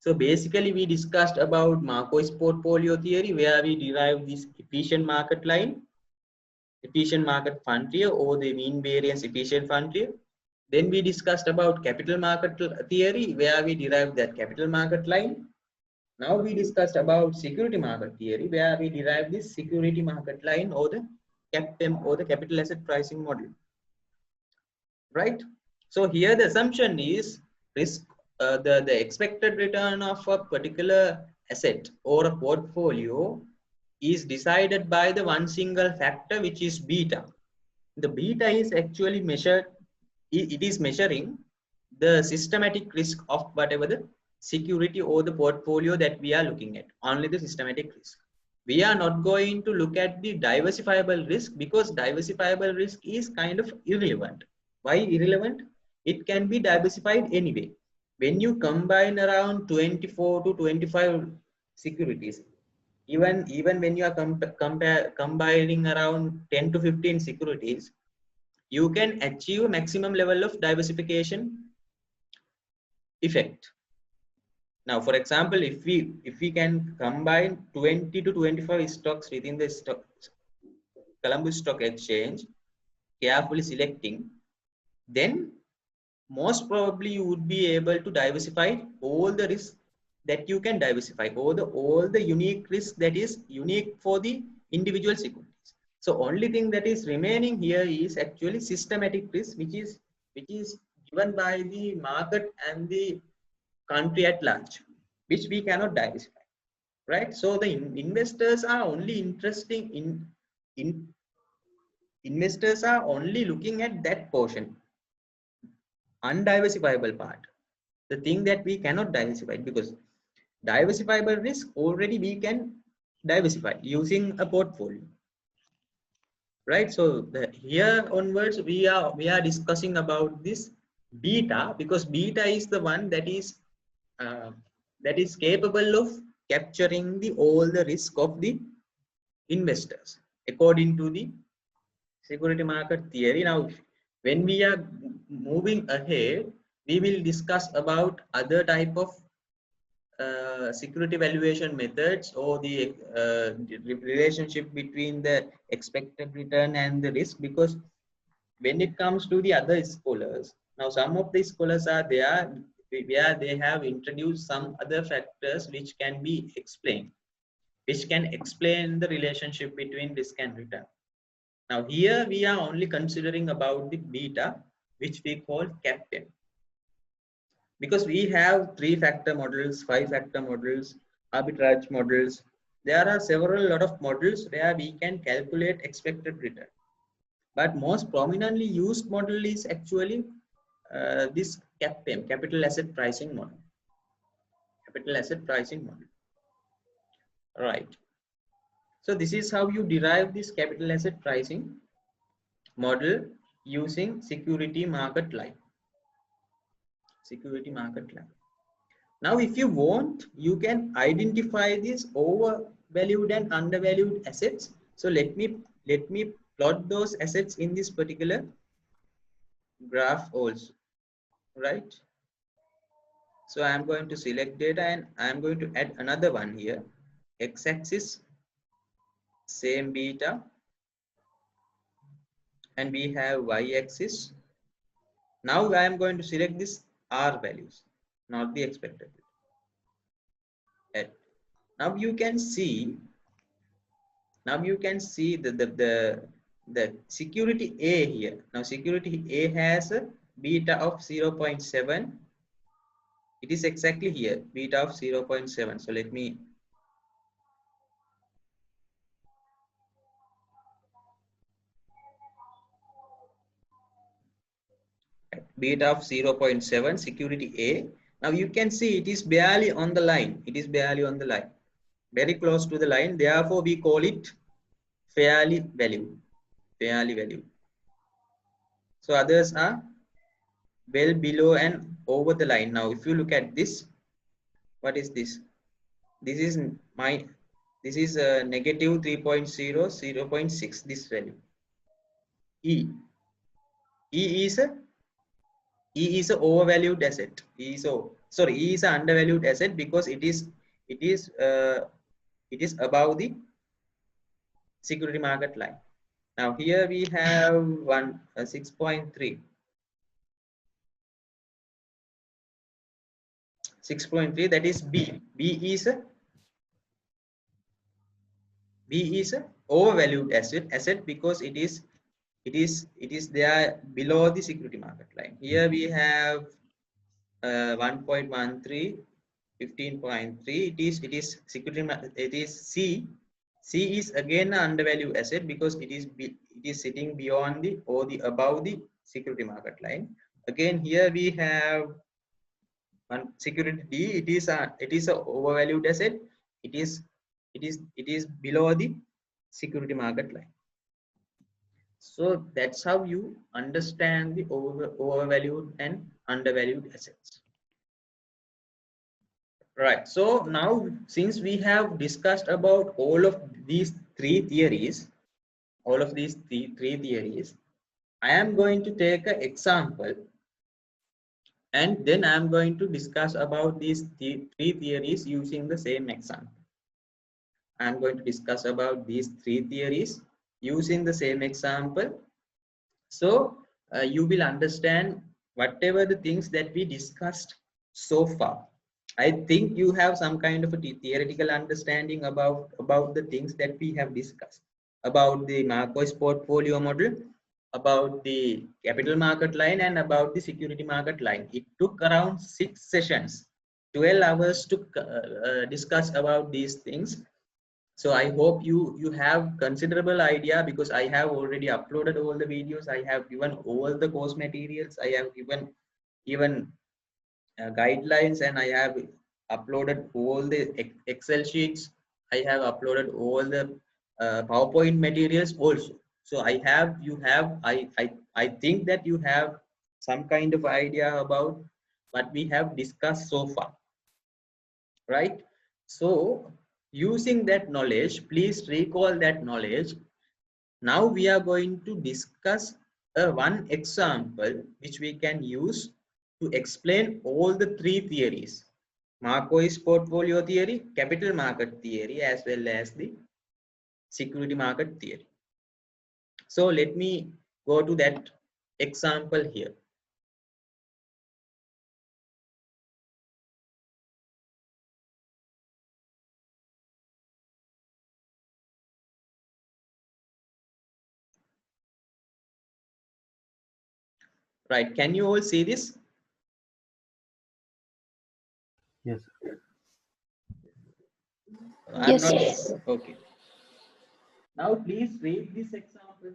So basically we discussed about Marcos portfolio theory, where we derive this efficient market line, efficient market frontier, or the mean variance efficient frontier. Then we discussed about capital market theory, where we derived that capital market line. Now we discussed about security market theory, where we derive this security market line, or the CAPM, or the capital asset pricing model, right? So here the assumption is risk, the expected return of a particular asset or a portfolio is decided by the one single factor, which is beta. The beta is actually measured, it is measuring the systematic risk of whatever the security or the portfolio that we are looking at, only the systematic risk. We are not going to look at the diversifiable risk, because diversifiable risk is kind of irrelevant. Why irrelevant? It can be diversified anyway. When you combine around 24 to 25 securities, even when you are combining around 10 to 15 securities, you can achieve maximum level of diversification effect. Now, for example, if we can combine 20 to 25 stocks within the Columbus Stock Exchange, carefully selecting, then most probably you would be able to diversify all the risks that you can diversify, all the unique risks that is unique for the individual securities. So only thing that is remaining here is actually systematic risk, which is given by the market and the country at large, which we cannot diversify, right? So the investors are only interested in investors are only looking at that portion, undiversifiable part, the thing that we cannot diversify, because diversifiable risk already we can diversify using a portfolio, right? So here onwards we are discussing about this beta, because beta is the one uh, that is capable of capturing all the risk of the investors according to the security market theory. Now when we are moving ahead, we will discuss about other type of security valuation methods, or the relationship between the expected return and the risk. Because when it comes to the other scholars, now some of the scholars are there where they have introduced some other factors which can be explained, which can explain the relationship between risk and return. Now here we are only considering about the beta, which we call CAPM, because we have 3-factor models, 5-factor models, arbitrage models. There are several lot of models where we can calculate expected return, but most prominently used model is actually this CAPM, capital asset pricing model. Capital asset pricing model, right? So this is how you derive this capital asset pricing model using security market line. Security market line. Now, if you want, you can identify these overvalued and undervalued assets. So let me plot those assets in this particular graph also, right? So I am going to select data, and I am going to add another one here. X-axis, same beta, and we have y-axis. Now I am going to select this R values, not the expected. Now you can see the security A here. Now security A has a beta of 0.7. It is exactly here, beta of 0.7. So let me beta of 0.7, security A. Now you can see it is barely on the line. It is barely on the line, very close to the line. Therefore, we call it fairly valued. Fairly valued. So others are well below and over the line. Now, if you look at this, what is this? This is this is negative 3.0, 0.6, this value. E. E is a overvalued asset. E is a undervalued asset because it is above the security market line. Now here we have 6.3. 6.3, that is B. B is a overvalued asset because it is there below the security market line. Here we have 1.13, 15.3. It is security. It is C. C is again an undervalued asset because it is sitting beyond the above the security market line. Again here we have one security D. It is a overvalued asset. It is below the security market line. So that's how you understand the overvalued and undervalued assets. Right. So now, since we have discussed about all of these three theories, I am going to take an example, and then I am going to discuss about these three theories using the same example. I am going to discuss about these three theories using the same example. So you will understand whatever the things that we discussed so far. I think you have some kind of a theoretical understanding about the things that we have discussed, about the Marquis portfolio model, about the capital market line, and about the security market line. It took around 6 sessions, 12 hours to discuss about these things. So I hope you have considerable idea, because I have already uploaded all the videos. I have given all the course materials. I have given even guidelines, and I have uploaded all the Excel sheets. I have uploaded all the PowerPoint materials also. So I think that you have some kind of idea about what we have discussed so far, right? So using that knowledge, please recall that knowledge. Now we are going to discuss one example which we can use to explain all the three theories: Marquis portfolio theory, capital market theory, as well as the security market theory. So let me go to that example here. Right, can you all see this? Yes. I'm not. Yes. Okay. Now please read this example.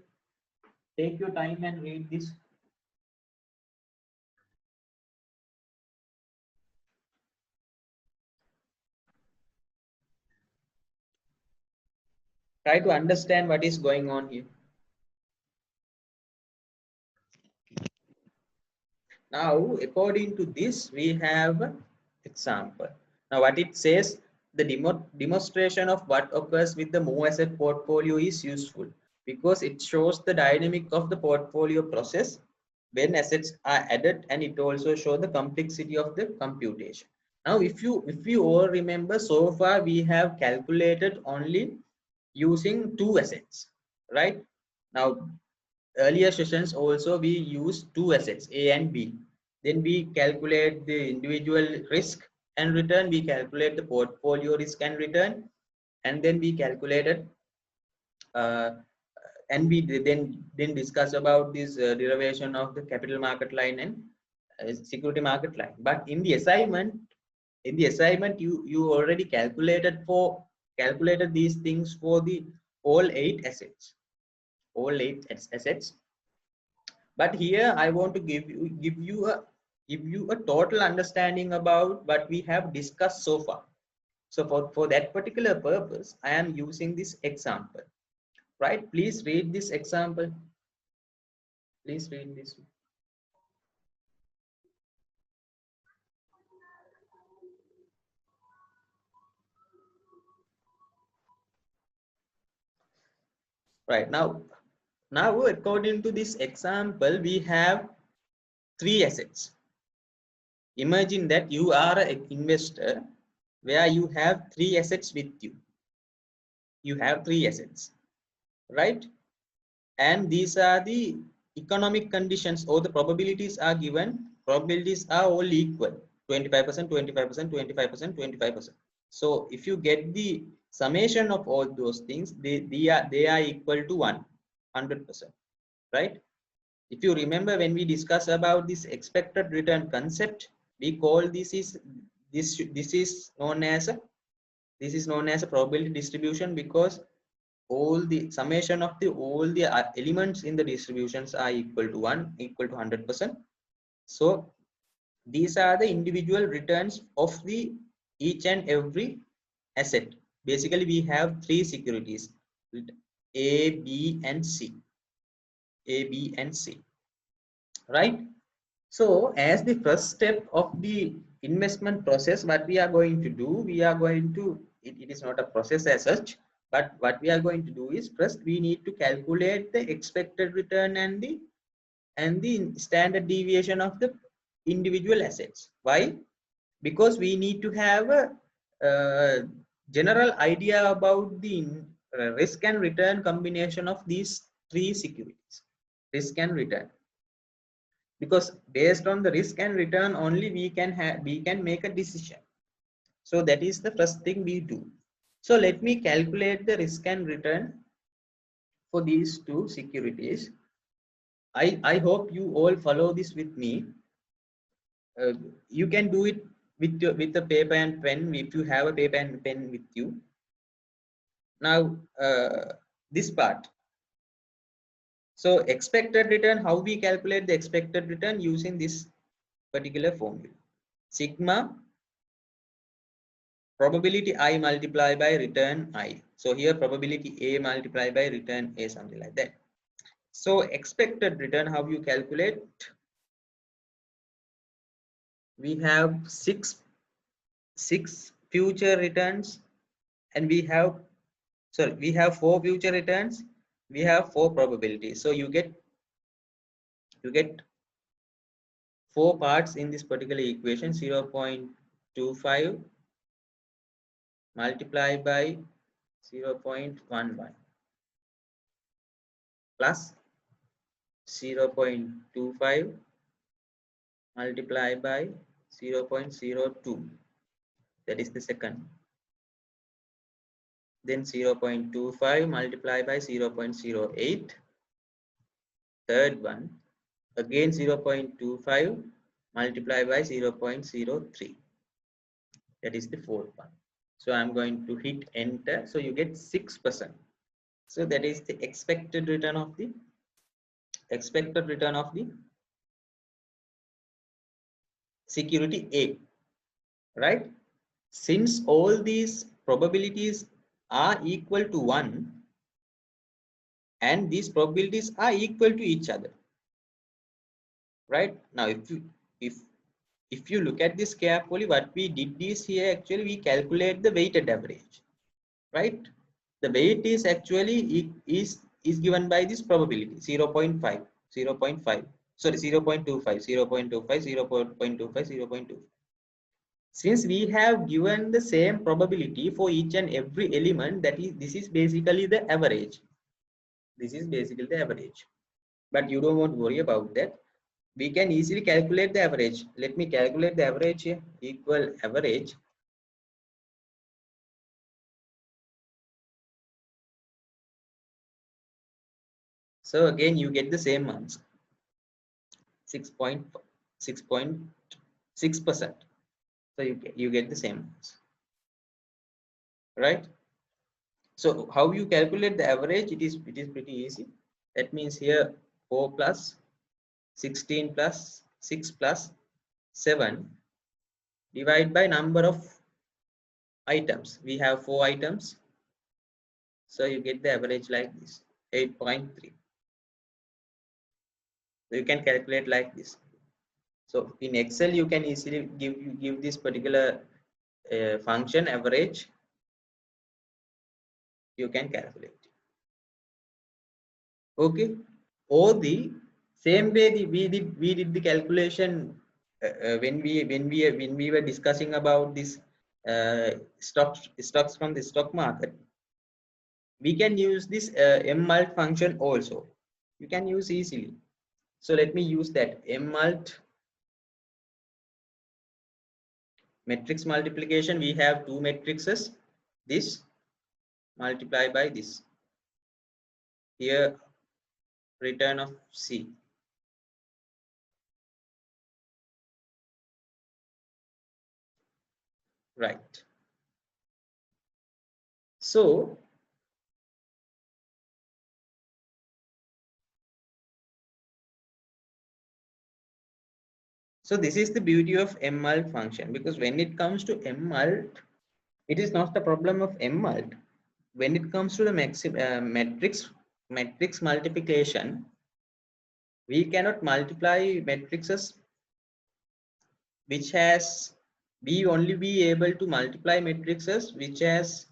Take your time and read this. Try to understand what is going on here. Now, according to this, we have an example. Now, what it says, the demonstration of what occurs with the Mo asset portfolio is useful because it shows the dynamic of the portfolio process when assets are added, and it also shows the complexity of the computation. Now, if you all remember, so far we have calculated only using two assets, right? Now, earlier sessions also we use two assets, A and B. Then we calculate the individual risk and return. We calculate the portfolio risk and return, and then we calculated uh, and we then discuss about this derivation of the capital market line and security market line. But in the assignment, you already calculated these things for the all 8 assets. But here I want to give you a total understanding about what we have discussed so far. So for that particular purpose, I am using this example, right? Please read this example. Please read this. Right. Now according to this example, we have three assets. Imagine that you are an investor where you have three assets with you. You have three assets, right? And these are the economic conditions, or the probabilities are given. Probabilities are all equal: 25%, 25%, 25%, 25%. So if you get the summation of all those things, they are equal to 100%, right? If you remember, when we discuss about this expected return concept, we call this is known as a probability distribution, because all the summation of the all the elements in the distributions are equal to 100%. So these are the individual returns of the each and every asset. Basically, we have three securities: A, B, and C. A, B, and C. Right? So as the first step of the investment process, what we are going to do, it is not a process as such, but what we are going to do is, first we need to calculate the expected return and the standard deviation of the individual assets. Why? Because we need to have a general idea about the risk and return combination of these three securities. Risk and return, because based on the risk and return only we can make a decision. So that is the first thing we do. So let me calculate the risk and return for these two securities. I hope you all follow this with me. You can do it with the paper and pen, if you have a paper and pen with you. Now this part. So expected return, how we calculate the expected return? Using this particular formula: sigma probability I multiplied by return I. So here probability A multiplied by return A, something like that. So expected return, how you calculate? We have six future returns, and we have four future returns, we have four probabilities. So you get four parts in this particular equation: 0.25 multiplied by 0.11 plus 0.25 multiplied by 0.02, that is the second. Then 0.25 multiplied by 0.08, third one. Again 0.25 multiplied by 0.03, that is the fourth one. So I'm going to hit enter. So you get 6%. So that is the expected return of the security A, right? Since all these probabilities are equal to 1, and these probabilities are equal to each other, right? Now if you look at this carefully, what we did is, here actually we calculate the weighted average, right? The weight is actually is given by this probability 0.5, sorry, 0.25, 0.25, 0.25, 0.25. Since we have given the same probability for each and every element, that is, this is basically the average. This is basically the average. But you don't want to worry about that. We can easily calculate the average. Let me calculate the average here. Equal average. So again, you get the same answer, 6.6%. So you get the same answer, right? So how you calculate the average? It is pretty easy. That means here 4 plus 16 plus 6 plus 7 divide by number of items. We have 4 items, so you get the average like this, 8.3. So you can calculate like this. So in Excel you can easily give this particular function average, you can calculate. Okay, or the same way we did the calculation when we were discussing about this stocks from the stock market. We can use this mmult function also. You can use easily. So let me use that mmult matrix multiplication. We have two matrices, this multiply by this, here return of C. Right. So this is the beauty of mmult function, because when it comes to mmult, it is not the problem of mmult. When it comes to the matrix multiplication, we cannot multiply matrices which has, we only be able to multiply matrices which has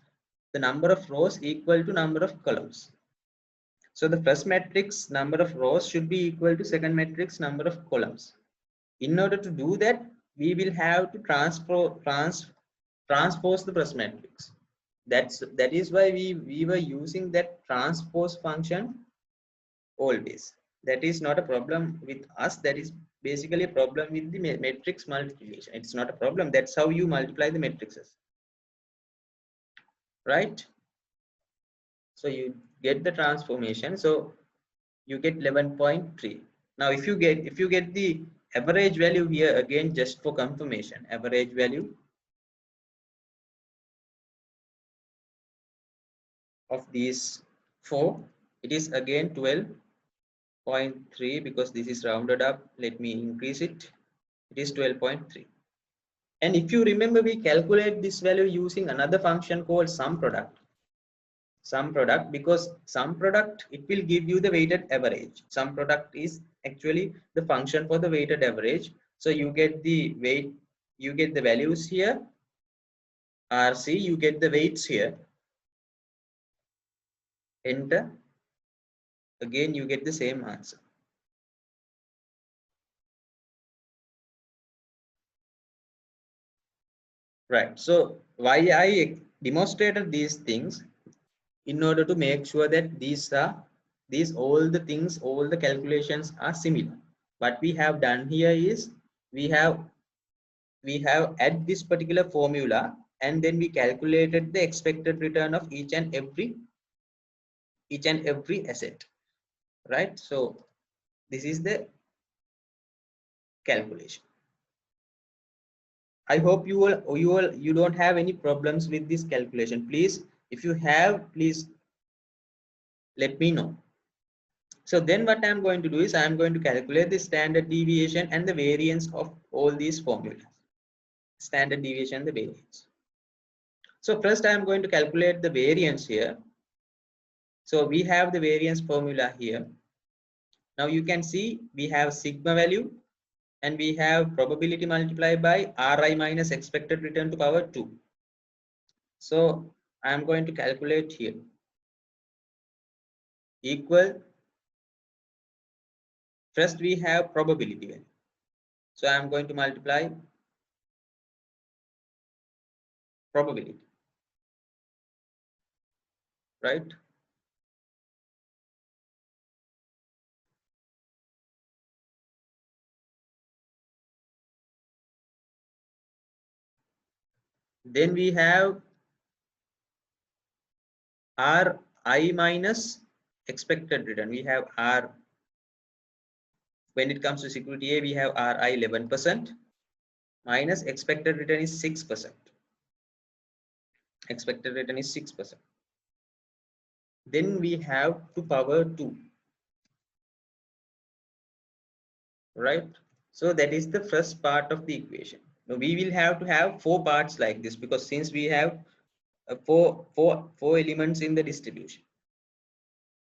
the number of rows equal to number of columns. So the first matrix number of rows should be equal to second matrix number of columns. In order to do that, we will have to transpose the first matrix. That is why we were using that transpose function always. That is not a problem with us. That is basically a problem with the matrix multiplication. It's not a problem. That's how you multiply the matrices, right? So you get the transformation. So you get 11.3. Now if you get the average value here, again just for confirmation, average value of these four, it is again 12.3, because this is rounded up. Let me increase it. It is 12.3. And if you remember, we calculate this value using another function called sum product. Sum product, because sum product, it will give you the weighted average. Sum product is actually the function for the weighted average. So you get the weight, you get the values here, RC, you get the weights here, enter, again you get the same answer. Right. So why I demonstrated these things, in order to make sure that these all the things, all the calculations are similar. What we have done here is we have add this particular formula, and then we calculated the expected return of each and every asset, right? So this is the calculation. I hope you don't have any problems with this calculation. Please, if you have, please let me know. So then what I'm going to do is I'm going to calculate the standard deviation and the variance of all these formulas. Standard deviation, the variance. So first I'm going to calculate the variance here. So we have the variance formula here. Now you can see we have sigma value, and we have probability multiplied by Ri minus expected return to power 2. So I'm going to calculate here, equal, first we have probability value. So I'm going to multiply probability, right? Then we have Ri minus expected return. We have R, when it comes to security A, we have Ri 11% minus expected return is 6%. Expected return is 6%. Then we have to power 2, right? So that is the first part of the equation. Now we will have to have 4 parts like this, because since we have four elements in the distribution,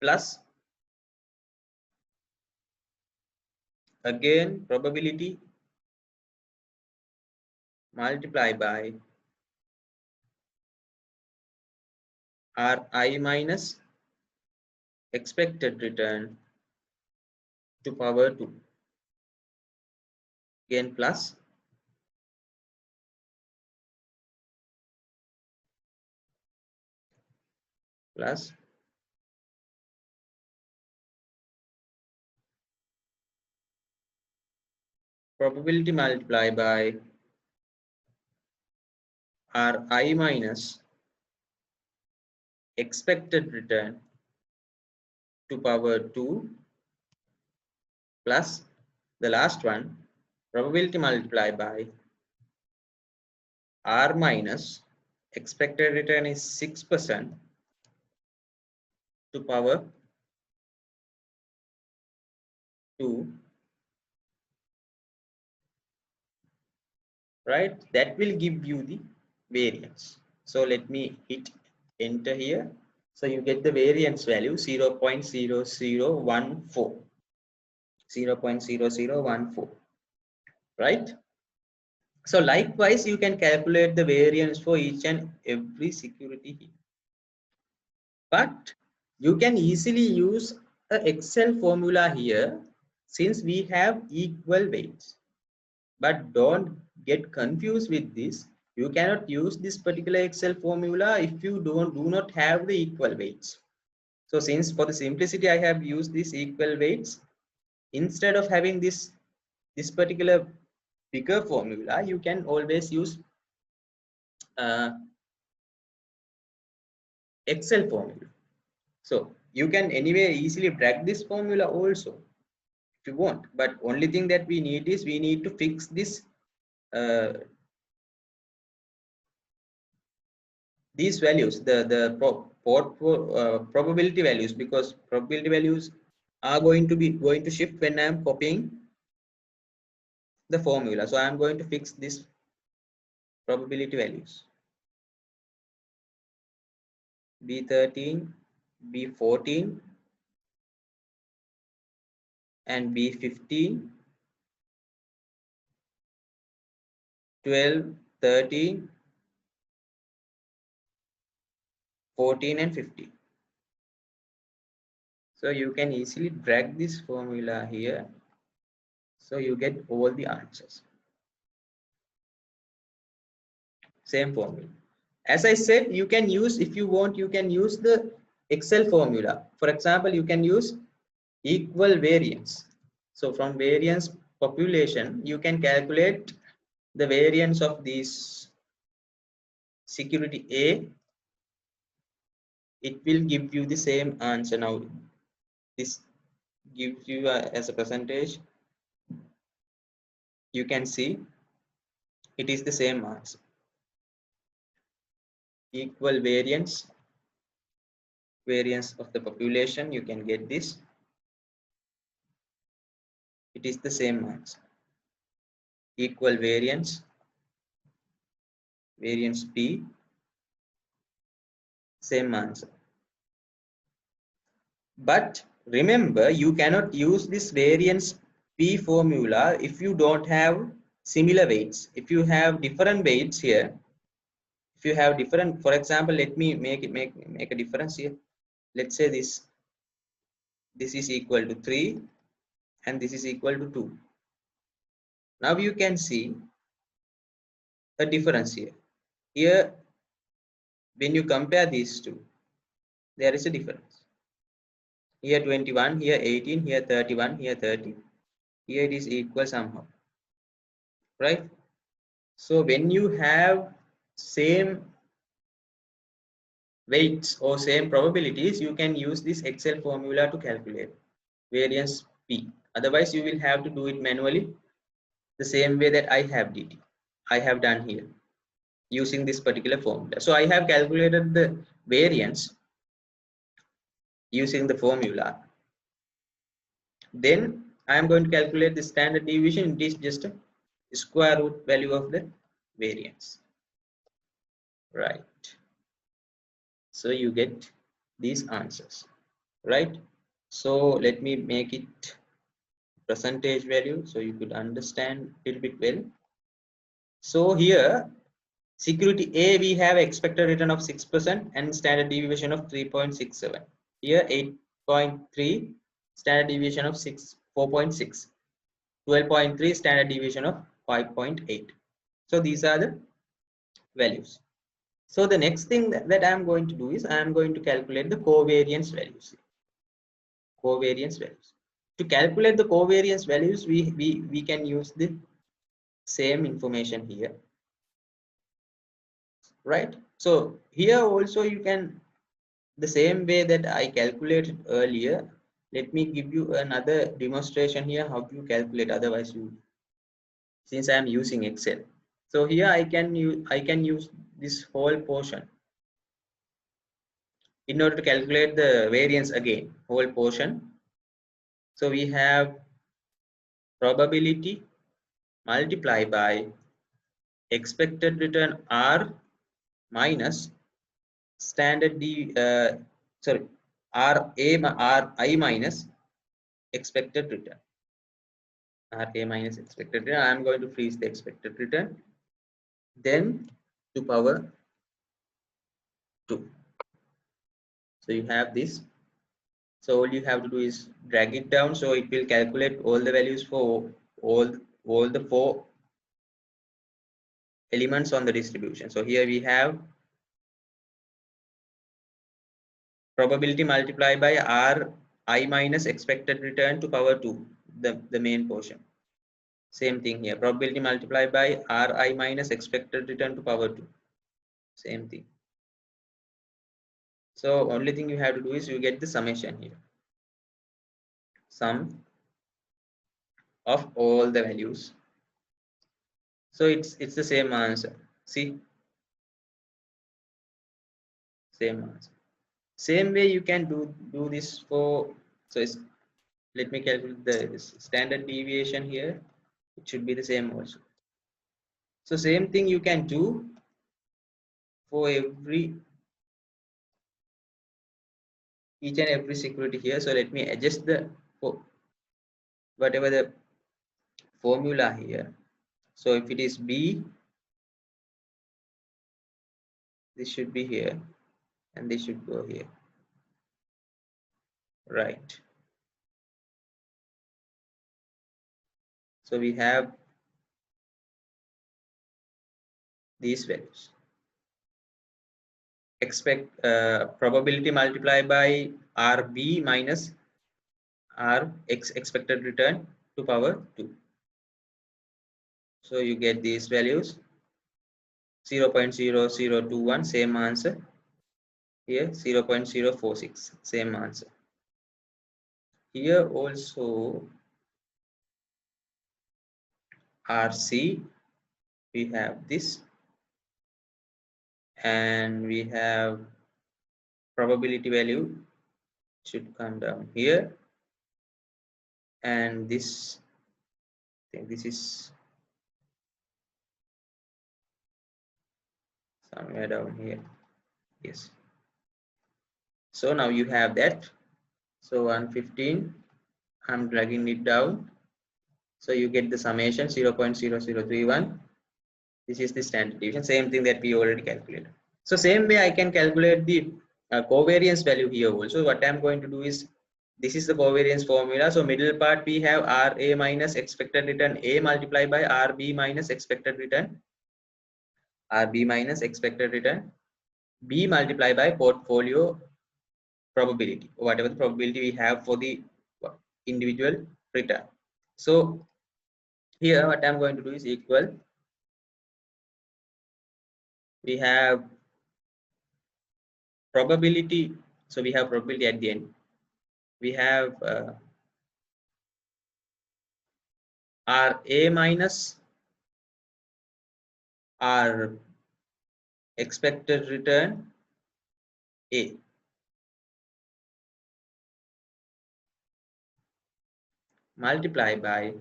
plus again probability multiply by Ri minus expected return to power 2, again plus probability multiplied by Ri minus expected return to power 2 plus the last one, probability multiplied by R minus expected return is 6% to power 2, right? That will give you the variance. So let me hit enter here. So you get the variance value 0.0014, 0.0014, right? So likewise, you can calculate the variance for each and every security here. But you can easily use a Excel formula here since we have equal weights. But don't get confused with this. You cannot use this particular Excel formula if you do not have the equal weights. So since for the simplicity I have used this equal weights, instead of having this particular bigger formula, you can always use Excel formula. So you can anyway easily drag this formula also if you want, but only thing that we need is we need to fix this these values, the probability values, because probability values are going to shift when I am copying the formula. So I am going to fix this probability values B13, B14 and B15, 12, 13, 14 and 15. So you can easily drag this formula here. So you get all the answers. Same formula. As I said, you can use, if you want, you can use the Excel formula. For example, you can use equal variance. So from variance population, you can calculate the variance of these security A. It will give you the same answer. Now this gives you as a percentage. You can see it is the same answer. Equal variance of the population, you can get this. It is the same answer. Equal variance P, same answer. But remember, you cannot use this variance P formula if you don't have similar weights. If you have different weights here, if you have different, for example, let me make a difference here. Let's say this is equal to 3 and this is equal to 2. Now you can see a difference here. Here, when you compare these two, there is a difference. Here 21, here 18, here 31, here 30. Here it is equal somehow, right? So when you have same weights or same probabilities, you can use this Excel formula to calculate variance P. Otherwise, you will have to do it manually the same way that I have done here using this particular formula. So I have calculated the variance using the formula. Then I am going to calculate the standard deviation. It is just a square root value of the variance, right? So you get these answers, right? So let me make it percentage value so you could understand a little bit well. So here security A, we have expected return of 6% and standard deviation of 3.67. Here 6.3, standard deviation of 4.6, 12.3, standard deviation of 5.8. So these are the values. So the next thing that I am going to do is I am going to calculate the covariance values. Covariance values. To calculate the covariance values, we can use the same information here, right? So here also you can, the same way that I calculated earlier, let me give you another demonstration here how you calculate. Otherwise, since I am using Excel, so here I can use this whole portion in order to calculate the variance again, whole portion. So we have probability multiplied by expected return R minus standard sorry, RI minus expected return. RA minus expected return. I am going to freeze the expected return. Then to power 2. So you have this. So all you have to do is drag it down. So it will calculate all the values for all the 4 elements on the distribution. So here we have probability multiplied by RI minus expected return to power 2, the main portion. Same thing here, probability multiplied by Ri minus expected return to power 2. Same thing. So only thing you have to do is you get the summation here. Sum of all the values. So it's the same answer. See, same answer. Same way you can do this for, so it's, let me calculate the standard deviation here. It should be the same also. So same thing you can do for each and every security here. So let me adjust the whatever the formula here. So if it is B, this should be here and this should go here, right? So we have these values. Expect probability multiplied by RB minus Rx expected return to power 2. So you get these values 0.0021, same answer. Here 0.046, same answer. Here also RC, we have this, and we have probability value should come down here, and this, I think this is somewhere down here. Yes. So now you have that. So 115, I'm dragging it down. So you get the summation 0.0031. This is the standard deviation, same thing that we already calculated. So same way I can calculate the covariance value here also. What I'm going to do is, this is the covariance formula. So middle part we have RA minus expected return A multiplied by RB minus expected return, RB minus expected return, B multiplied by portfolio probability, whatever the probability we have for the individual return. So here what I'm going to do is equal, we have probability, so we have probability at the end. We have RA minus R expected return A multiplied by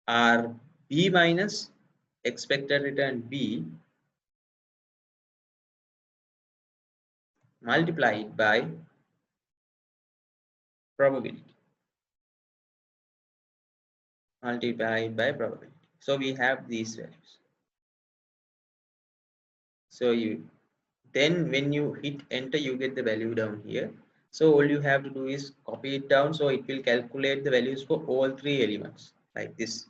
R B minus expected return B multiplied by probability, multiplied by probability. So we have these values. So you then when you hit enter, you get the value down here. So all you have to do is copy it down, so it will calculate the values for all three elements like this.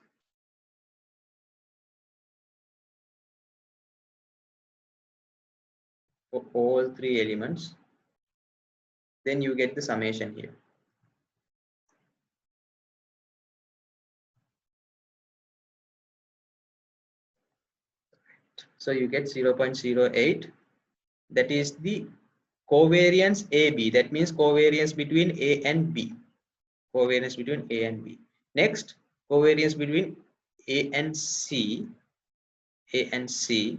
For all three elements, then you get the summation here. So you get 0.08. That is the covariance AB. That means covariance between A and B. Covariance between A and B. Next, covariance between A and C. A and C.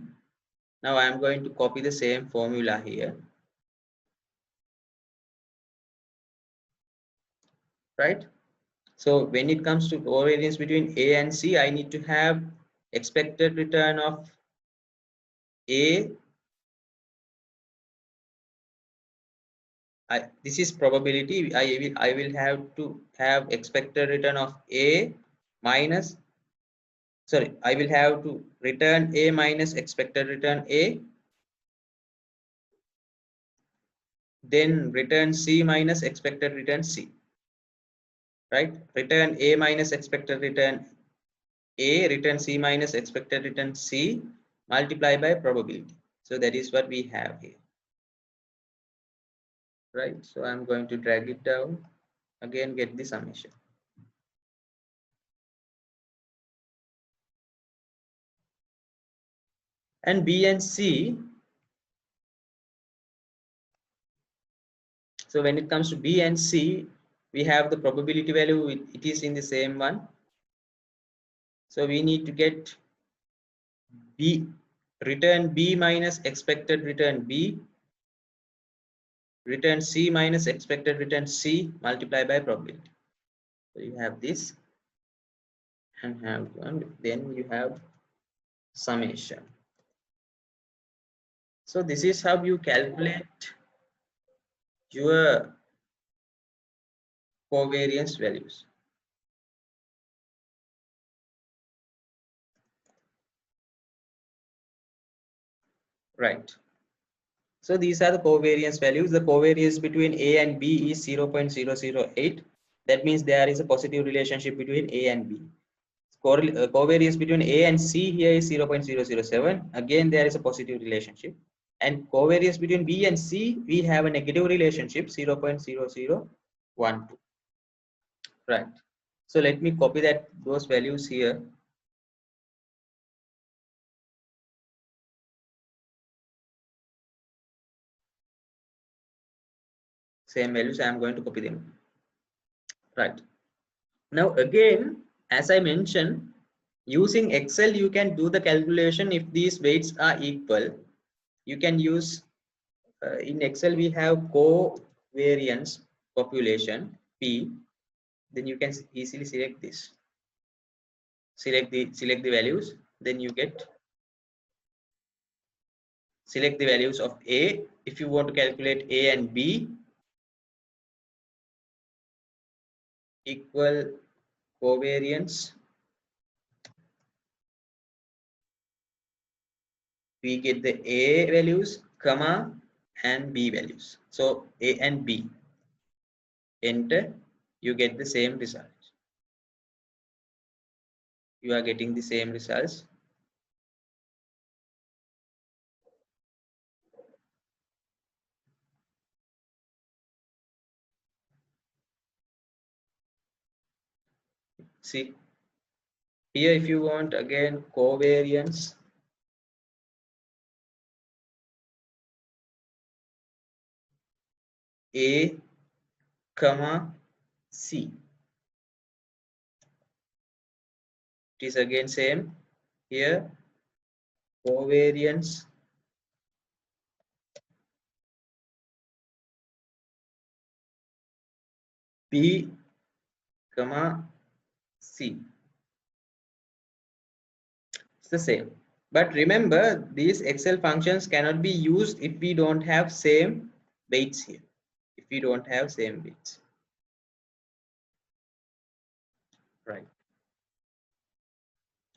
Now I am going to copy the same formula here. Right? So when it comes to covariance between A and C, I need to have expected return of A. This is probability. I will have to have expected return of A minus, sorry, I will have to return A minus expected return A, then return C minus expected return C. Right? Return A minus expected return A, return C minus expected return C, multiply by probability. So that is what we have here. Right? So I'm going to drag it down, again get the summation. And B and C, so when it comes to B and C, we have the probability value, it is in the same one. So we need to get B, return B minus expected return B, return C minus expected return C, multiply by probability. So you have this and have one, then you have summation. So this is how you calculate your covariance values. Right. So these are the covariance values. The covariance between A and B is 0.008. That means there is a positive relationship between A and B. Covariance between A and C here is 0.007. Again, there is a positive relationship. And covariance between B and C, we have a negative relationship, 0.0012. Right. So let me copy those values here. Same values, I am going to copy them. Right. Now again, as I mentioned, using Excel, you can do the calculation if these weights are equal. You can use, in Excel, we have covariance population, P. Then you can easily select this. Select the values. Then you get, select the values of A. If you want to calculate A and B, equal covariance, we get the A values, comma, and B values. So A and B, enter, you get the same result. You are getting the same results. See here, if you want again covariance, A, comma, C. It is again same here, covariance B, comma, C. It's the same. But remember, these Excel functions cannot be used if we don't have same weights here. If we don't have same weights. Right.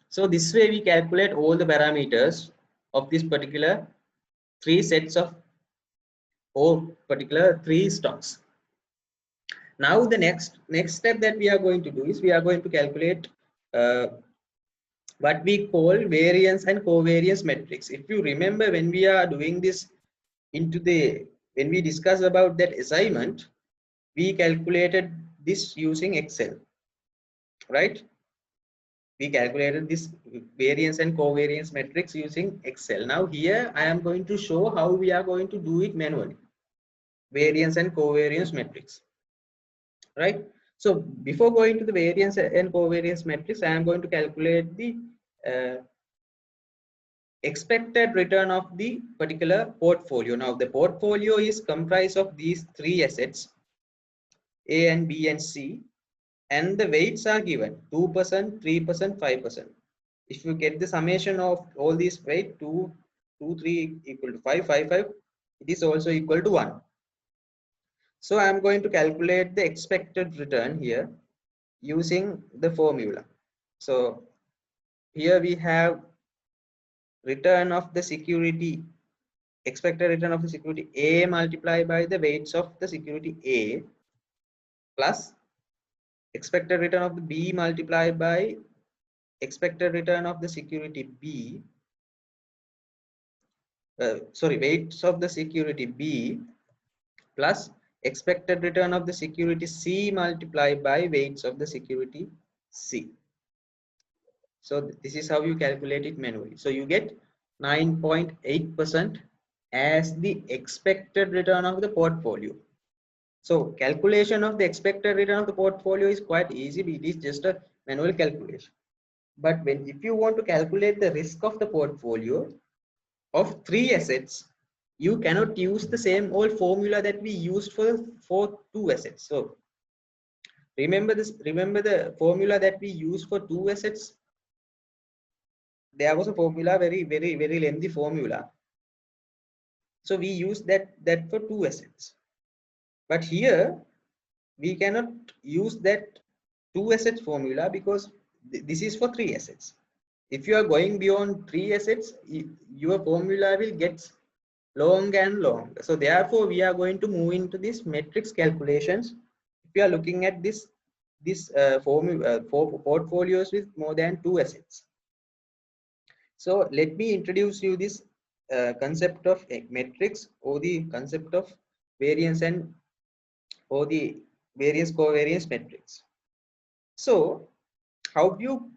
So this way we calculate all the parameters of this particular three sets of, or particular three stocks. Now the next step that we are going to do is we are going to calculate what we call variance and covariance metrics. If you remember, when we are doing this when we discuss about that assignment, we calculated this using Excel, right? We calculated this variance and covariance metrics using Excel. Now here I am going to show how we are going to do it manually, variance and covariance metrics, right? So before going to the variance and covariance metrics, I am going to calculate the expected return of the particular portfolio. Now the portfolio is comprised of these three assets, A and B and C, and the weights are given 2%, 3%, 5%. If you get the summation of all these weight, 2, 2, 3 equal to 5, 5, 5, it is also equal to 1. So I am going to calculate the expected return here using the formula. So here we have return of the security, expected return of the security A multiplied by the weights of the security A plus expected return of the B multiplied by expected return of the security B, weights of the security B plus expected return of the security C multiplied by weights of the security C. So this is how you calculate it manually. So you get 9.8% as the expected return of the portfolio. So calculation of the expected return of the portfolio is quite easy. It is just a manual calculation. But if you want to calculate the risk of the portfolio of three assets, you cannot use the same old formula that we used for two assets. So remember the formula that we used for two assets. There was a formula, very lengthy formula. So we use that for two assets. But here we cannot use that two assets formula because this is for three assets. If you are going beyond three assets, your formula will get long and long. So therefore we are going to move into this matrix calculations. If you are looking at this formula for portfolios with more than two assets. So let me introduce you this concept of matrix, or the concept of variance and or the variance covariance metrics. So how you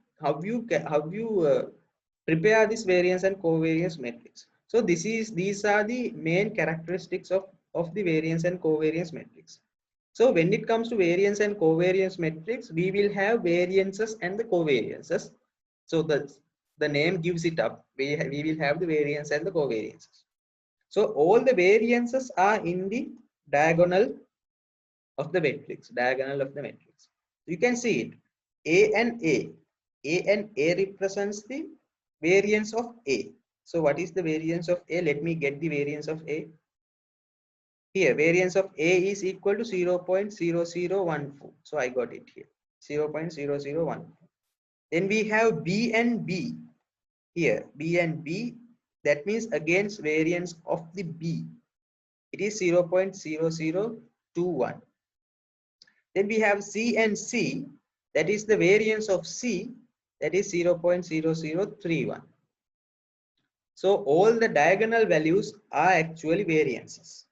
prepare this variance and covariance metrics? So these are the main characteristics of the variance and covariance metrics. So when it comes to variance and covariance metrics, we will have variances and the covariances. So the name gives it up. We will have the variance and the covariances. So all the variances are in the diagonal of the matrix. You can see it. A and A represents the variance of A. So what is the variance of A? Let me get the variance of A. Here variance of A is equal to 0.0014. So I got it here, 0.0014. Then we have B and B. Here B and B, that means against variance of the B, it is 0.0021. Then we have C and C, that is the variance of C, that is 0.0031. So all the diagonal values are actually variances.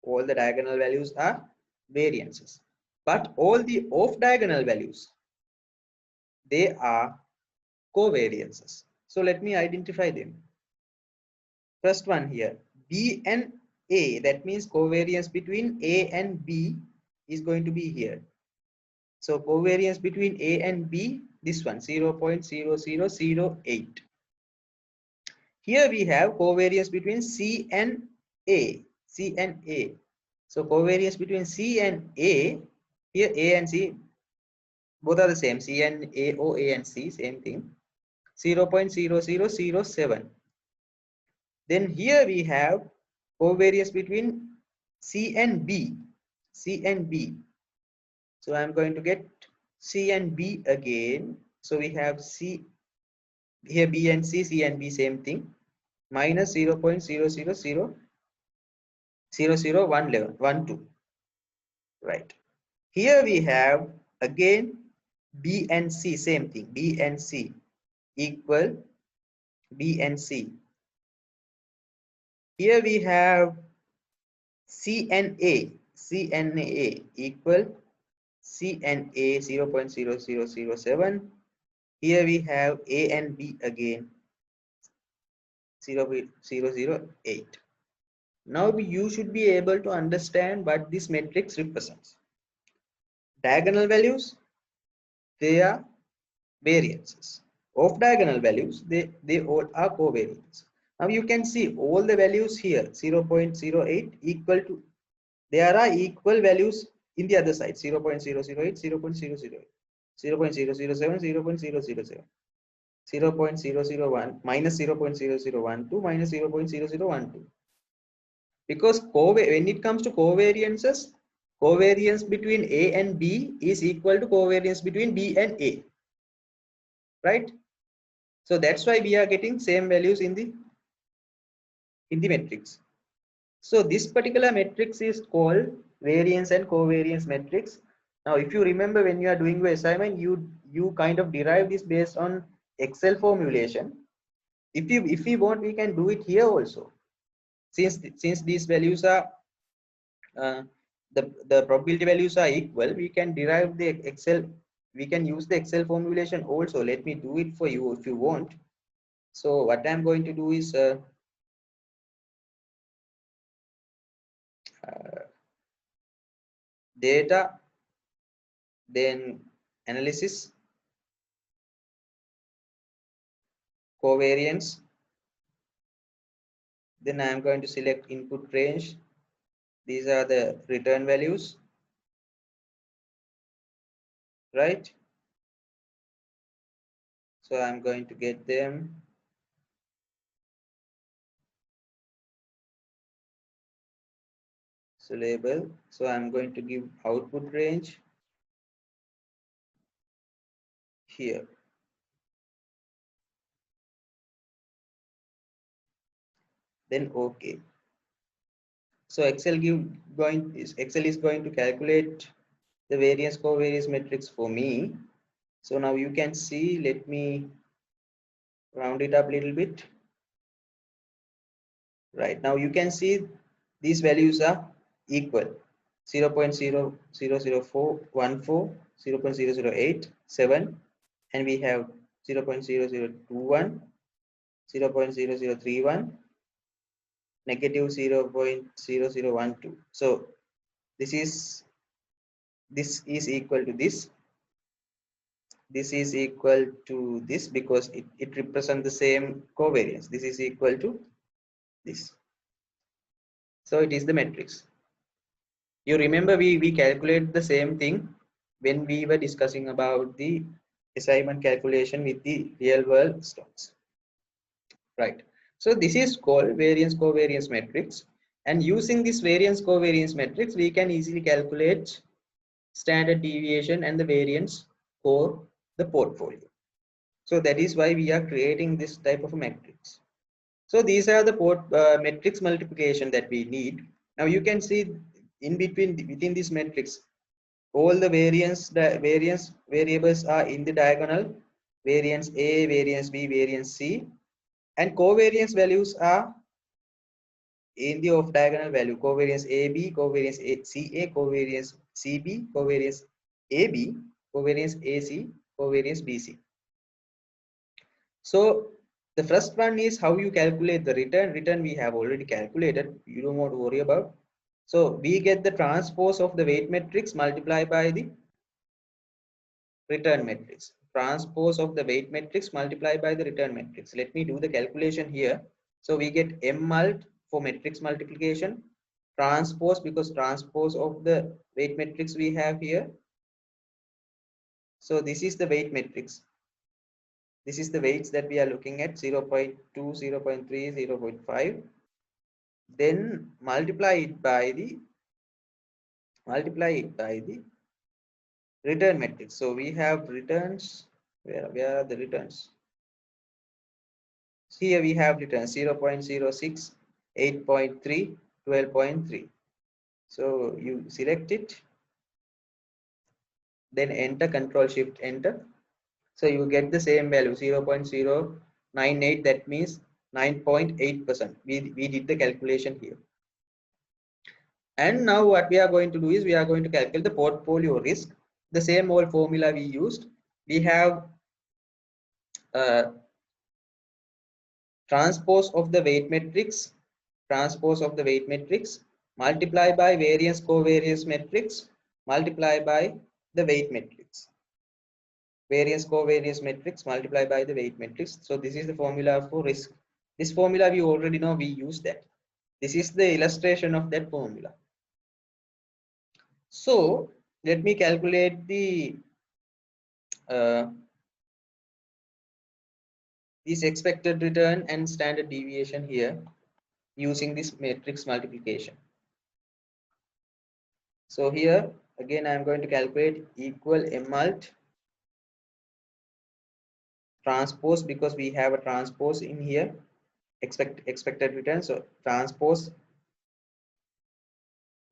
All the diagonal values are variances. But all the off diagonal values, they are covariances. So let me identify them. First one here, B and A, that means covariance between A and B is going to be here. So covariance between A and B, this one, 0.0008. Here we have covariance between C and A. So covariance between C and A, here A and C, both are the same. C and A, or A and C, same thing, 0.0007. Then here we have covariance between C and B. So I'm going to get C and B again. So we have C here, B and C and B, same thing, minus 0.000012, right? Here we have again B and C, same thing, B and C equal B and C. Here we have C and A, C and A equal C and A 0.0007. Here we have A and B again 0.008. Now you should be able to understand what this matrix represents. Diagonal values, they are variances. Off diagonal values, they all are covariance. Now you can see all the values here 0.08 equal to, there are equal values in the other side 0.008, 0.008, 0.007, 0.007, 0.001, minus 0.0012, minus 0.0012. Because when it comes to covariances, covariance between A and B is equal to covariance between B and A, right? So that's why we are getting same values in the matrix. So this particular matrix is called variance and covariance matrix. Now if you remember, when you are doing your assignment, you kind of derive this based on Excel formulation. If we want, we can do it here also, since these values are the probability values are equal. We can derive the Excel, we can use the Excel formulation also. Let me do it for you if you want. So what I'm going to do is data, then analysis, covariance, then I am going to select input range. These are the return values, right? So I'm going to get them. So label, so I'm going to give output range here. Then okay. So Excel is going to calculate the variance covariance matrix for me. So now you can see, let me round it up a little bit. Right now you can see these values are equal 0.00014, 0.0087, and we have 0.0021, 0.0031, negative 0.0012. So this is equal to this. This is equal to this because it represents the same covariance. This is equal to this. So it is the matrix. You remember we calculate the same thing when we were discussing about the assignment calculation with the real world stocks, right? So this is called variance covariance matrix, and using this variance covariance matrix we can easily calculate standard deviation and the variance for the portfolio. So that is why we are creating this type of a matrix. So these are the matrix multiplication that we need. Now you can see within this matrix, all the variance variables are in the diagonal. Variance A, variance B, variance C, and covariance values are in the off diagonal value. Covariance AB, covariance CA, covariance CB, covariance AB, covariance AC, covariance BC. So the first one is how you calculate the return. Return we have already calculated. You don't want to worry about. So we get the transpose of the weight matrix multiplied by the return matrix. Transpose of the weight matrix multiplied by the return matrix. Let me do the calculation here. So we get M mult for matrix multiplication. Transpose, because transpose of the weight matrix we have here. So this is the weight matrix. This is the weights that we are looking at 0.2, 0.3, 0.5. Then multiply it by the return matrix. So we have returns. Where are the returns? Here we have returns 0.06, 8.3, 12.3. So you select it then enter, control shift enter. So you get the same value 0.098, that means 9.8%. We did the calculation here. And now what we are going to do is we are going to calculate the portfolio risk. The same old formula we used. We have transpose of the weight matrix, multiply by variance covariance matrix, multiply by the weight matrix. Variance covariance matrix multiply by the weight matrix. So this is the formula for risk. This formula we already know, we use that. This is the illustration of that formula. So let me calculate the this expected return and standard deviation here using this matrix multiplication. So here again I am going to calculate equal M mult transpose, because we have a transpose in here, expected return. So transpose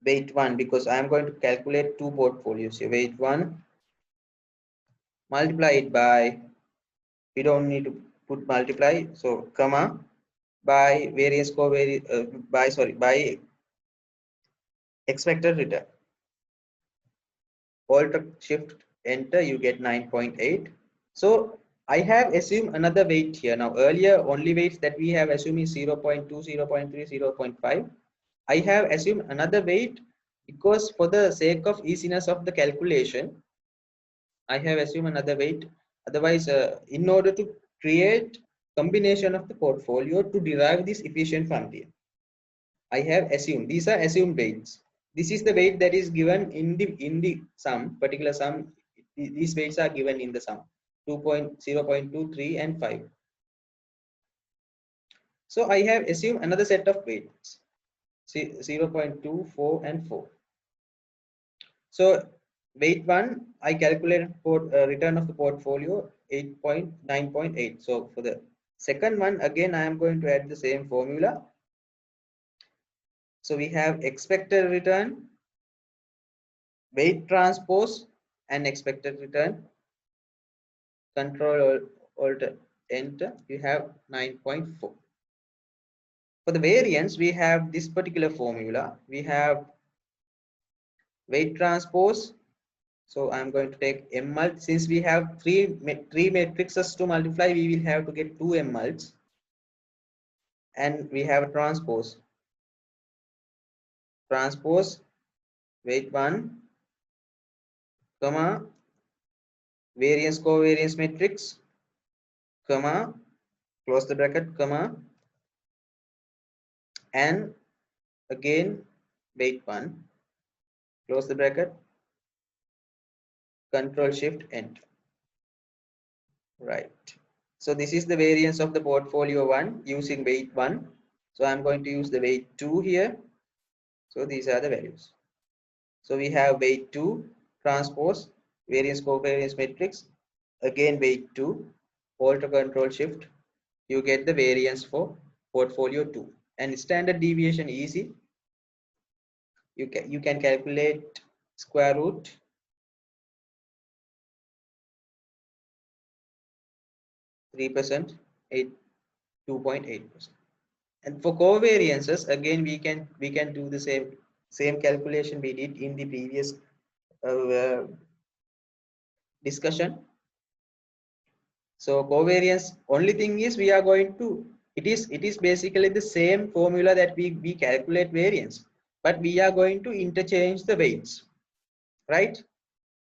weight 1, because I am going to calculate two portfolios here. Weight 1, multiply it by, we don't need to put multiply, so comma, by variance covariance by expected return. Alt shift enter, you get 9.8. So I have assumed another weight here. Now earlier only weights that we have assumed is 0.2, 0.3, 0.5. I have assumed another weight because for the sake of easiness of the calculation, I have assumed another weight. Otherwise, in order to create combination of the portfolio to derive this efficient frontier, I have assumed these are assumed weights. This is the weight that is given in the sum, particular sum. These weights are given in the sum 2.0.2, 3, and 5. So I have assumed another set of weights 0.2, 4, and 4. So weight 1, I calculated for return of the portfolio 9.8. So for the second one, again I am going to add the same formula. So we have expected return, weight transpose, and expected return. Control alt enter, you have 9.4. For the variance, we have this particular formula. We have weight transpose. So I'm going to take M mult. Since we have three matrices to multiply, we will have to get 2 M mults. And we have a transpose. Transpose weight 1, comma, variance covariance matrix, comma, close the bracket, comma, and again weight 1, close the bracket, control shift enter. Right. So this is the variance of the portfolio 1 using weight 1. So I'm going to use the weight 2 here. So these are the values. So we have weight 2, transpose, variance covariance matrix, again weight 2, alter control shift, you get the variance for portfolio 2. And standard deviation easy. You can calculate square root %, 2.8%. And for covariances, again we can do the same calculation we did in the previous discussion. So covariance, only thing is we are going to, it is basically the same formula that we calculate variance, but we are going to interchange the weights, right?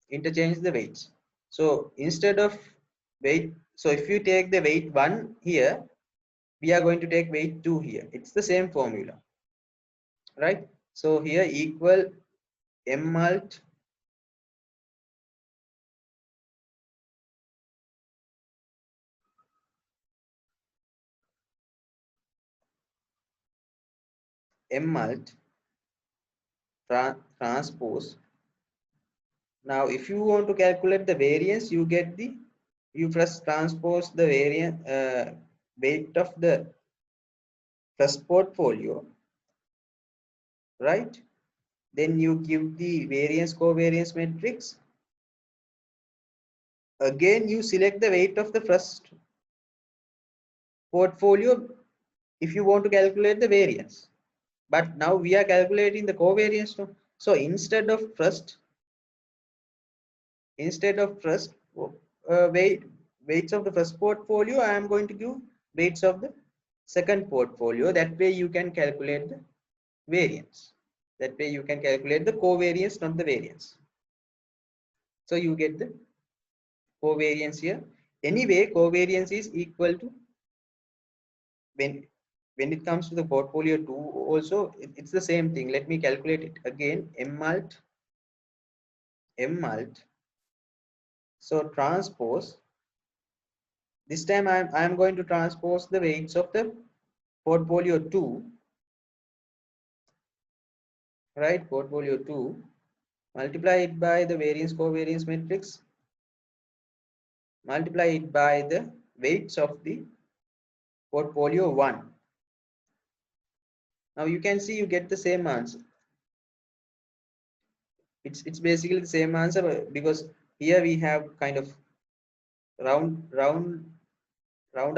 Interchange the weights. So instead of weight, so if you take the weight 1 here, we are going to take weight 2 here. It's the same formula, right? So here equal M mult transpose. Now if you want to calculate the variance, you get the, you first transpose the variance weight of the first portfolio, right? Then you give the variance covariance matrix, again you select the weight of the first portfolio if you want to calculate the variance. But now we are calculating the covariance. No? So instead of first weights of the first portfolio, I am going to give weights of the second portfolio. That way you can calculate the variance. That way you can calculate the covariance, not the variance. So you get the covariance here. Anyway, covariance is equal to, when it comes to the portfolio 2 also it's the same thing. Let me calculate it again. M mult. So transpose. This time I am going to transpose the weights of the portfolio 2, right? Portfolio 2, multiply it by the variance covariance matrix, multiply it by the weights of the portfolio 1. Now you can see you get the same answer. It's basically the same answer, because here we have kind of round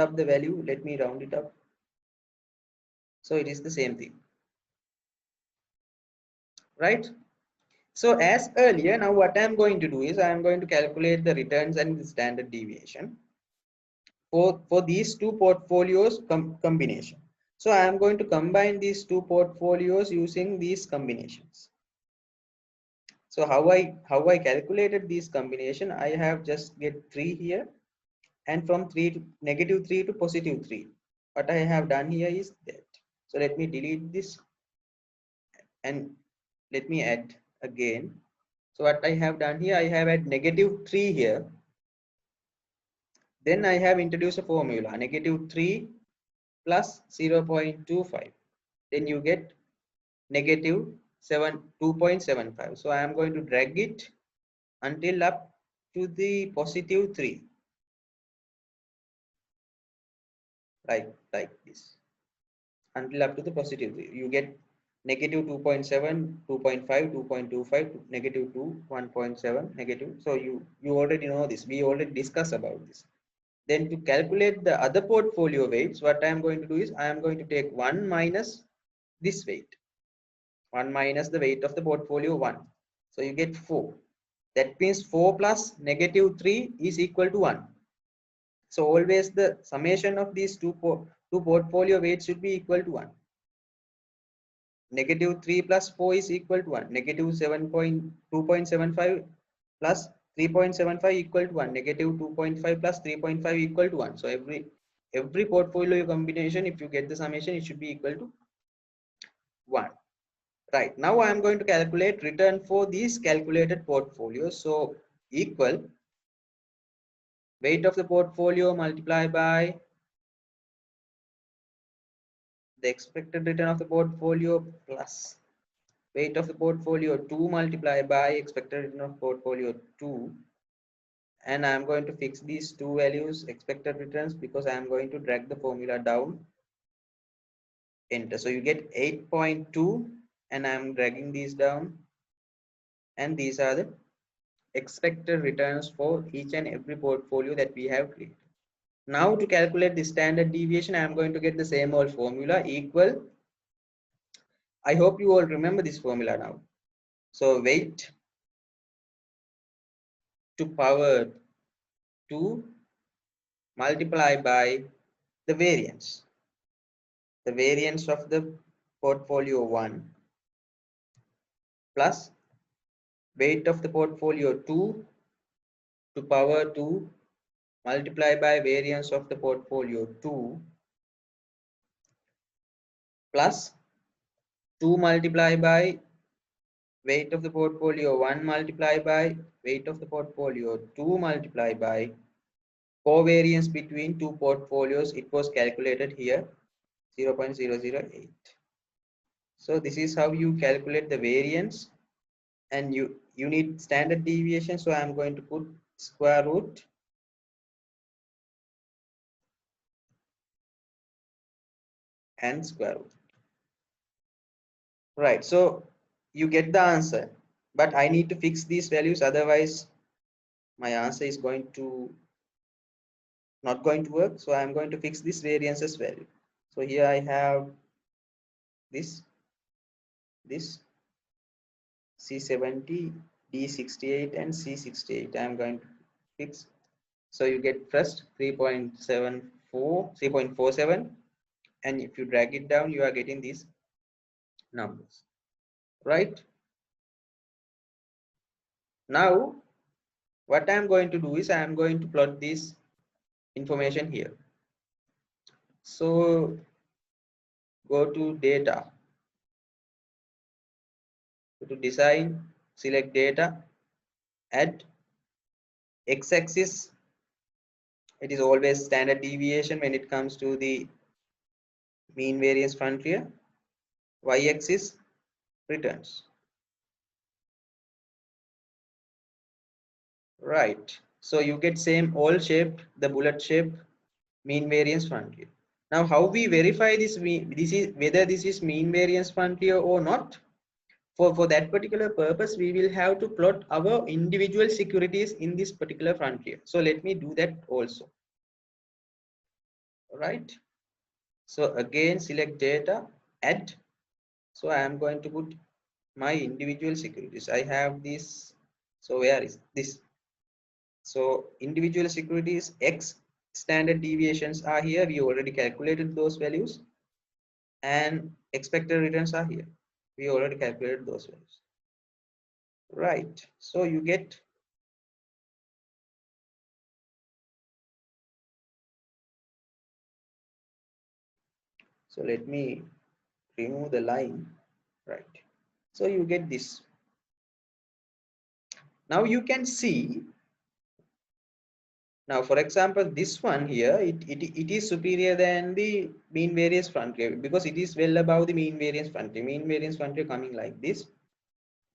up the value. Let me round it up. So it is the same thing, right? So as earlier, now what I am going to do is I am going to calculate the returns and the standard deviation for these two portfolios combination. So I am going to combine these two portfolios using these combinations. So how I calculated this combination, I have just get 3 here, and from 3 to -3 to +3. What I have done here is that. So let me delete this and let me add again. So what I have done here, I have add -3 here. Then I have introduced a formula, -3 plus 0.25. Then you get -2.75. So I am going to drag it until up to the +3, like this, until up to the +3. You get -2.7, 2.5, 2.25, -2, 1.7, negative. So you already know this. We already discussed about this. Then to calculate the other portfolio weights, what I am going to do is I am going to take 1 minus this weight. 1 minus the weight of the portfolio 1. So you get 4. That means 4 plus -3 is equal to 1. So always the summation of these two portfolio weights should be equal to 1. -3 plus 4 is equal to 1. -2.75 plus 3.75 equal to 1. -2.5 plus 3.5 equal to 1. So every portfolio combination, if you get the summation, it should be equal to 1. Right, now I am going to calculate return for these calculated portfolios. So equal weight of the portfolio multiplied by the expected return of the portfolio plus weight of the portfolio 2 multiplied by expected return of portfolio 2. And I am going to fix these two values, expected returns, because I am going to drag the formula down, enter. So you get 8.2, and I am dragging these down, and these are the expected returns for each and every portfolio that we have created. Now to calculate the standard deviation, I am going to get the same old formula, equal. I hope you all remember this formula now. So weight to power 2 multiplied by the variance. The variance of the portfolio 1 plus weight of the portfolio 2 to power 2 multiplied by variance of the portfolio 2 plus 2 multiplied by weight of the portfolio 1 multiplied by weight of the portfolio 2 multiplied by covariance between two portfolios. It was calculated here 0.008. So this is how you calculate the variance, and you need standard deviation. So I am going to put square root and square root. Right, so you get the answer, but I need to fix these values, otherwise my answer is going to not going to work. So I'm going to fix this variances value. So here I have this C70, D68 and C68. I'm going to fix. So you get first 3.74, 3.47, and if you drag it down, you are getting these numbers, right? Now, what I'm going to do is I'm going to plot this information here. So go to data, go to design, select data, add x-axis. It is always standard deviation when it comes to the mean variance frontier. Y-axis returns. Right. So you get same all shape, the bullet shape, mean variance frontier. Now, how we verify this is whether this is mean variance frontier or not? For that particular purpose, we will have to plot our individual securities in this particular frontier. So let me do that also. Right. So again, select data, add. So I am going to put my individual securities. I have this. So where is this? So individual securities X standard deviations are here. We already calculated those values, and expected returns are here. We already calculated those values. Right. So you get so let me remove the line. Right. So you get this. Now you can see. Now, for example, this one here, it is superior than the mean variance frontier because it is well above the mean variance frontier. Mean variance frontier coming like this.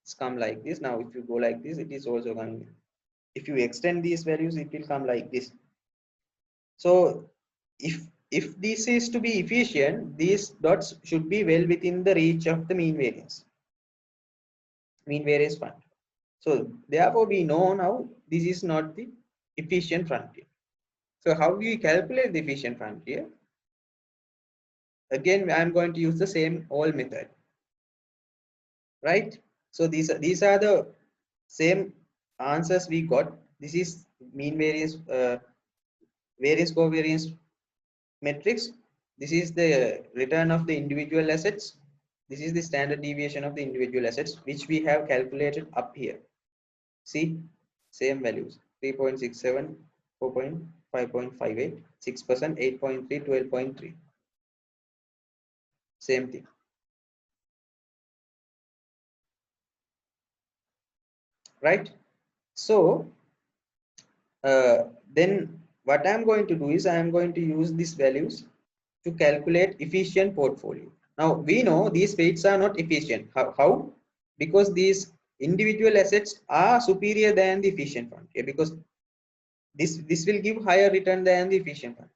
It's come like this. Now, if you go like this, it is also coming. If you extend these values, it will come like this. So, if this is to be efficient, these dots should be well within the reach of the mean variance frontier. So, therefore, we know now this is not the efficient frontier. So how do we calculate the efficient frontier? Again, I'm going to use the same all method, right? So these are the same answers we got. This is mean variance, variance covariance matrix. This is the return of the individual assets. This is the standard deviation of the individual assets, which we have calculated up here. See, same values: 3.67, 4.5.58, 6%, 8.3, 12.3. Same thing. Right. So then what I'm going to do is I'm going to use these values to calculate efficient portfolio. Now we know these weights are not efficient. How? Because these individual assets are superior than the efficient fund. Okay? Because this will give higher return than the efficient fund.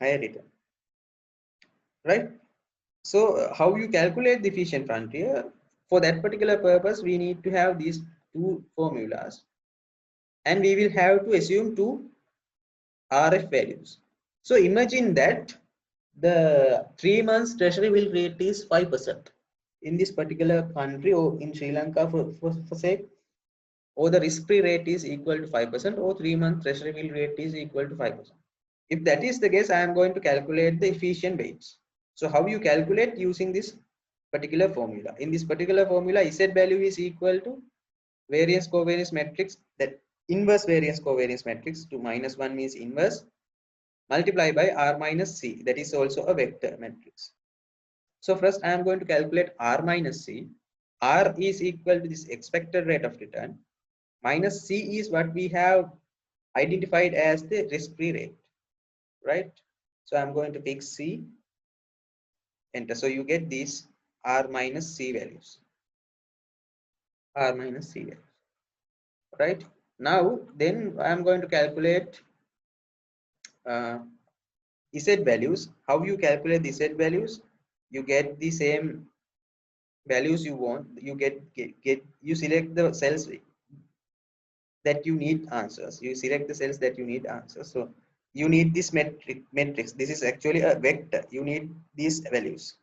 Higher return. Right? So how you calculate the efficient frontier? For that particular purpose, we need to have these two formulas, and we will have to assume two RF values. So imagine that the 3 months treasury bill rate is 5% in this particular country, or in Sri Lanka for say, or the risk-free rate is equal to 5%, or 3-month treasury bill rate is equal to 5%. If that is the case, I am going to calculate the efficient weights. So how you calculate? Using this particular formula. In this particular formula, Z value is equal to variance covariance matrix, that inverse variance covariance matrix. To -1 means inverse, multiply by R minus C, that is also a vector matrix. So first I am going to calculate R minus C. R is equal to this expected rate of return, minus C is what we have identified as the risk-free rate, right? So I'm going to pick C, enter. So you get these R minus C values, R minus C values, right? Now then I'm going to calculate Z values. How you calculate the Z values? You get the same values you want. You get you select the cells that you need answers. You select the cells that you need answers. So you need this matrix. This is actually a vector. You need these values.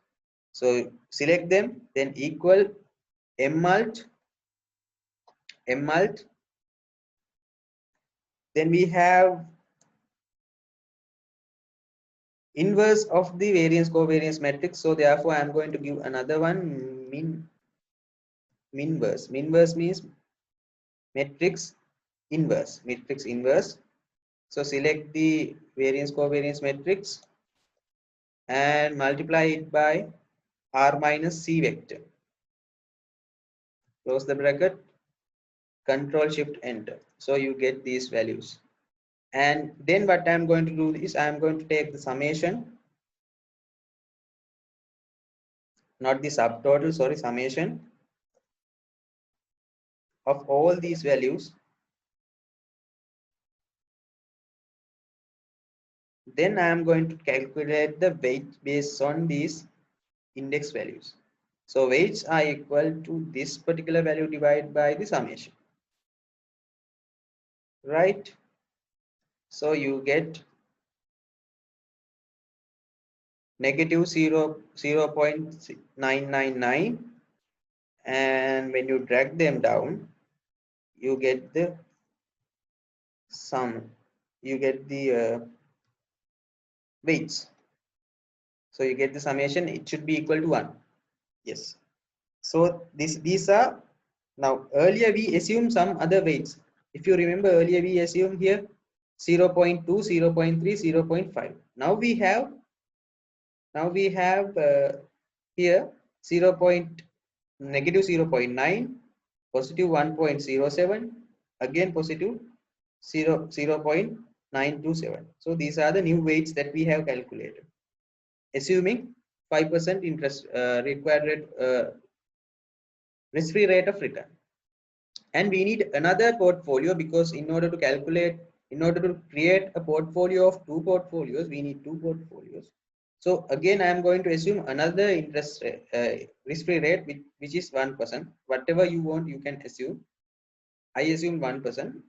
So select them, then equal mmult. Then we have inverse of the variance covariance matrix. So therefore I am going to give another one, minverse. Minverse means matrix inverse. So select the variance covariance matrix and multiply it by r minus c vector. Close the bracket, control shift enter. So you get these values. And then what I am going to do is I am going to take the summation, not the subtotal, sorry, summation of all these values. Then I am going to calculate the weight based on these index values. So weights are equal to this particular value divided by the summation, right? So you get negative 0.999, and when you drag them down, you get the sum, you get the weights. So you get the summation, it should be equal to 1. Yes. So these are, now earlier we assumed some other weights. If you remember, earlier we assumed here 0.2, 0.3, 0.5. Now we have here 0. Negative 0.9, positive 1.07, again positive 0.927. So these are the new weights that we have calculated, assuming 5% interest required rate, risk-free rate of return. And we need another portfolio, because in order to create a portfolio of 2 portfolios, we need 2 portfolios. So again, I am going to assume another interest risk-free rate, which is 1%. Whatever you want, you can assume. I assume 1%.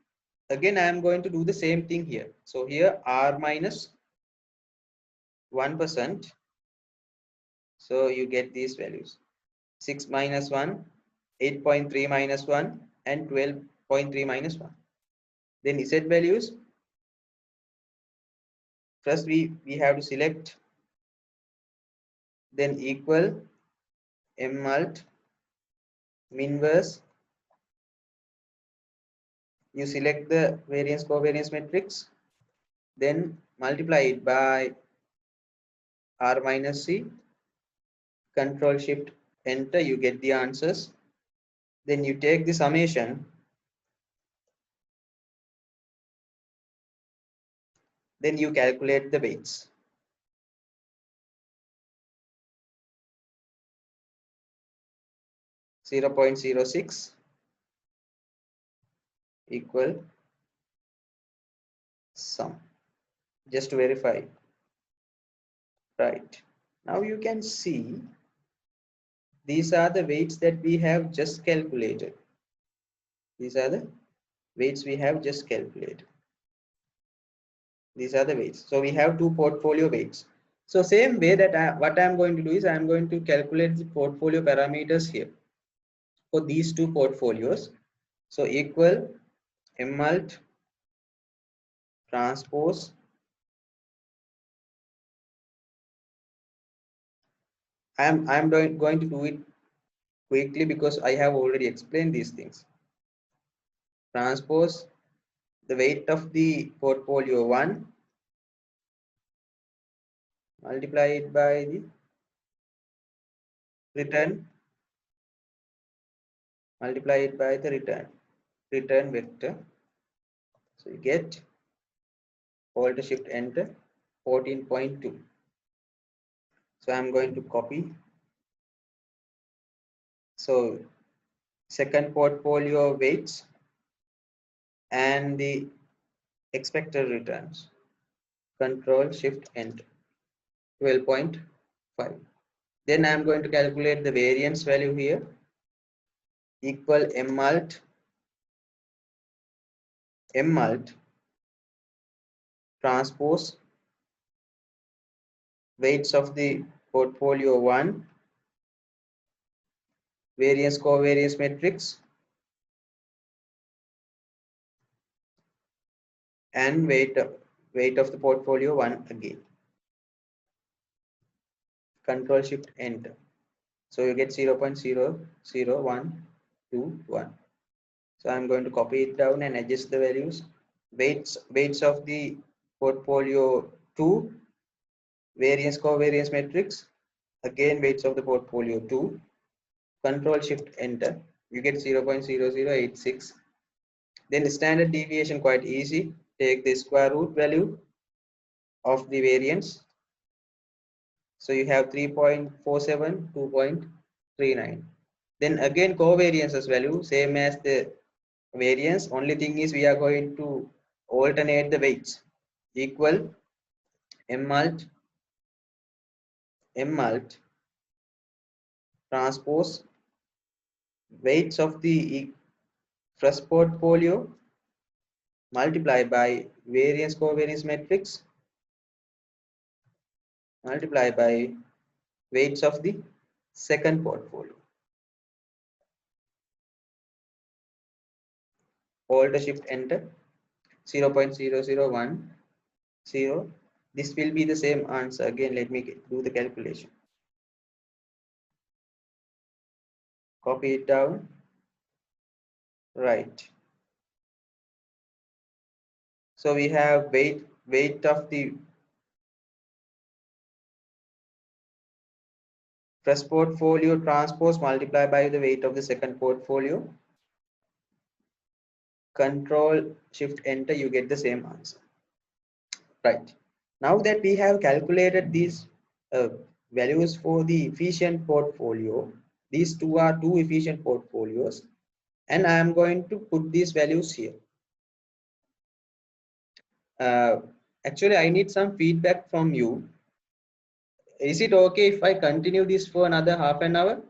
Again, I am going to do the same thing here. So here r minus 1%. So you get these values: 6 minus 1, 8.3 minus 1, and 12.3 minus 1. Then Z values. First we have to select, then equal mmult minverse. You select the variance covariance matrix, then multiply it by r minus c, control shift enter, you get the answers. Then you take the summation, then you calculate the weights. .06 equal sum, just to verify. Right, now you can see these are the weights that we have just calculated. These are the weights we have just calculated. These are the weights. So we have 2 portfolio weights. So same way that what I am going to do is I am going to calculate the portfolio parameters here for these 2 portfolios. So equal mmult transpose I'm going to do it quickly because I have already explained these things. Transpose the weight of the portfolio 1, multiply it by the return, multiply it by the return vector. So you get Alt Shift Enter 14.2. So I'm going to copy. So second portfolio weights and the expected returns. Control Shift Enter 12.5. Then I'm going to calculate the variance value here, equal mmult M mult transpose weights of the portfolio 1 variance covariance matrix and weight of the portfolio 1 again. Control shift enter. So you get 0.00121. So I'm going to copy it down and adjust the values. Weights of the portfolio 2 variance covariance matrix, again weights of the portfolio 2. Control shift enter. You get 0.0086. Then the standard deviation, quite easy. Take the square root value of the variance. So you have 3.47, 2.39. Then again covariances value same as the variance. Only thing is we are going to alternate the weights. Equal M mult transpose weights of the fresh portfolio multiplied by variance covariance matrix multiplied by weights of the second portfolio. Alt shift enter. 0.0010. This will be the same answer. Again, let me do the calculation. Copy it down. Right. So we have weight of the first portfolio transpose multiplied by the weight of the second portfolio. Control shift enter, you get the same answer. Right. Now that we have calculated these values for the efficient portfolio, these two are two efficient portfolios, and I am going to put these values here. Actually, I need some feedback from you. Is it okay if I continue this for another half an hour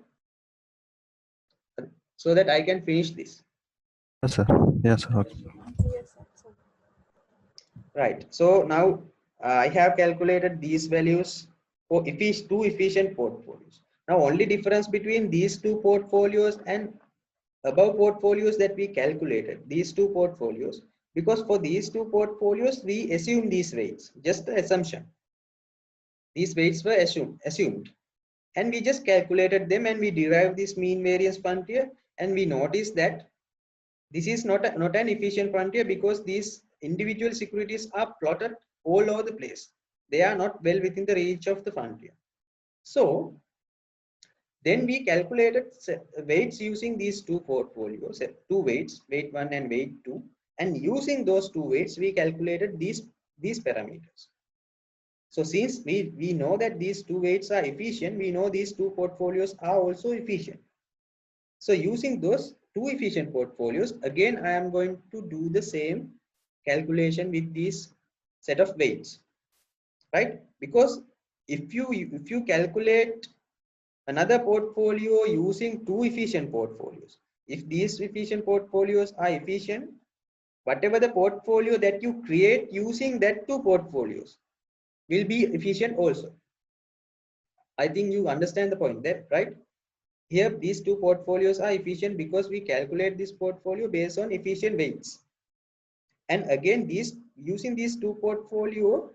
so that I can finish this? Yes, sir. Yes, sir. Okay. Yes, sir. Right. So now I have calculated these values for two efficient portfolios. Now only difference between these two portfolios and above portfolios that we calculated, these two portfolios, because for these two portfolios we assume these weights, just the assumption. These weights were assumed, and we just calculated them and we derived this mean variance frontier, and we noticed that this is not an efficient frontier because these individual securities are plotted all over the place. They are not well within the reach of the frontier. So then we calculated weights using these two portfolios, two weights, weight 1 and weight 2, and using those two weights we calculated these parameters. So since we know that these two weights are efficient, we know these two portfolios are also efficient. So using those two efficient portfolios, again I am going to do the same calculation with these set of weights, right? Because if you calculate another portfolio using two efficient portfolios, if these efficient portfolios are efficient, whatever the portfolio that you create using that two portfolios will be efficient also. I think you understand the point there, right? Here these two portfolios are efficient because we calculate this portfolio based on efficient weights. And again, using these two portfolio,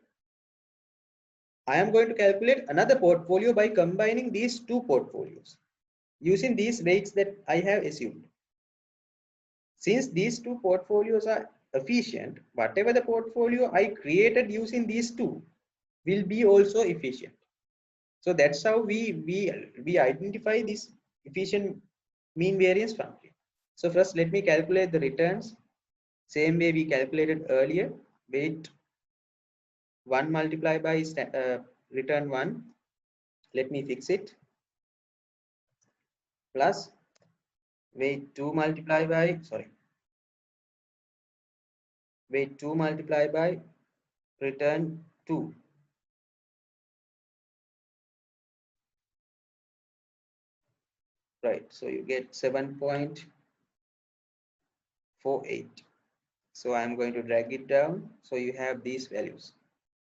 I am going to calculate another portfolio by combining these two portfolios using these weights that I have assumed. Since these two portfolios are efficient, whatever the portfolio I created using these two will be also efficient. So that's how we identify this efficient mean variance function. So first let me calculate the returns same way we calculated earlier. Weight 1 multiplied by return 1, let me fix it, plus weight 2 multiplied by weight 2 multiplied by return 2. Right, so you get 7.48. So I'm going to drag it down. So you have these values.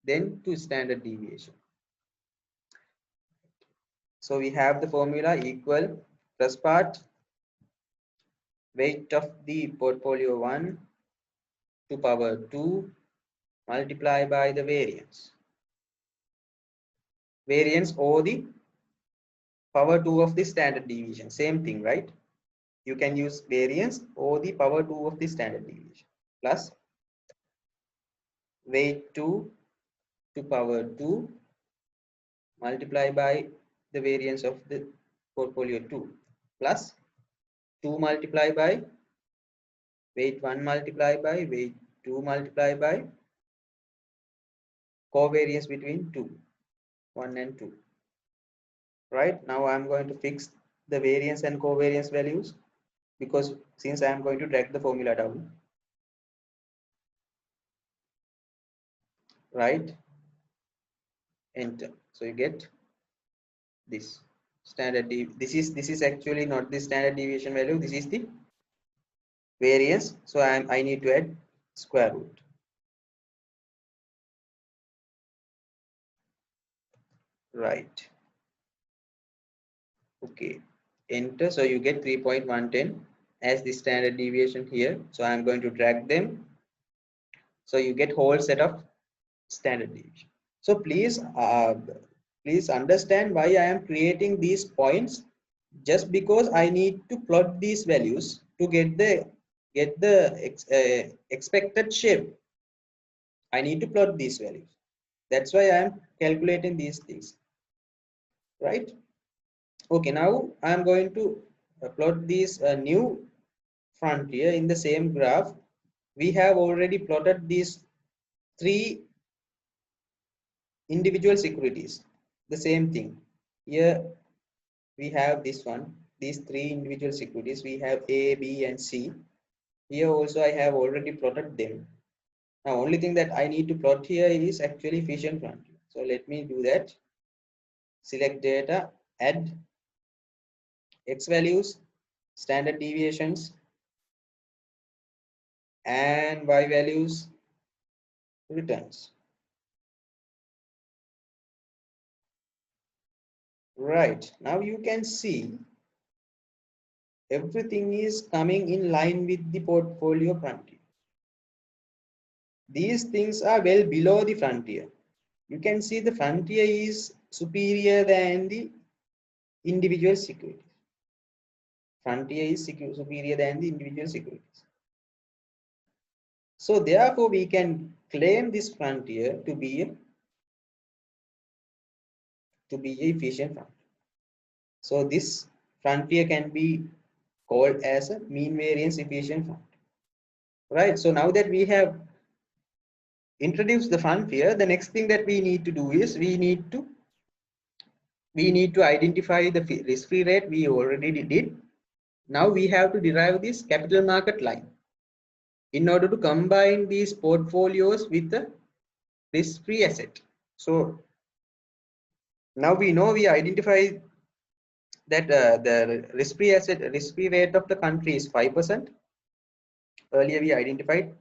Then to standard deviation. So we have the formula equal first part weight of the portfolio 1 to power 2 multiply by the variance. Variance or the power 2 of the standard deviation. Same thing, right? You can use variance or the power 2 of the standard deviation plus weight 2 to power 2 multiply by the variance of the portfolio 2 plus 2 multiply by weight 1 multiply by weight 2 multiply by covariance between 2 1 and 2. Right, now I'm going to fix the variance and covariance values, because since I am going to drag the formula down, right, enter. So you get this this is actually not the standard deviation value, this is the variance. So I need to add square root. Right, okay, enter. So you get 3.110 as the standard deviation here. So I'm going to drag them, so you get whole set of standard deviation. So please understand why I am creating these points, just because I need to plot these values to get the expected shape. I need to plot these values. That's why I am calculating these things, right? Okay, now I am going to plot these new frontier in the same graph. We have already plotted these three individual securities. The same thing here, we have this one, these three individual securities. We have A, B, and C. Here also I have already plotted them. Now only thing that I need to plot here is actually efficient frontier. So let me do that. Select data, add x values, standard deviations, and y values, returns. Right, now you can see everything is coming in line with the portfolio frontier. These things are well below the frontier. You can see the frontier is superior than the individual securities. Frontier is superior than the individual securities. So therefore we can claim this frontier to be a efficient frontier. So this frontier can be called as a mean variance efficient frontier. Right, so now that we have introduced the frontier, the next thing that we need to do is we need to identify the risk-free rate. We already did. Now we have to derive this capital market line in order to combine these portfolios with the risk-free asset. So now we know, we identify that the risk-free rate of the country is 5%. Earlier we identified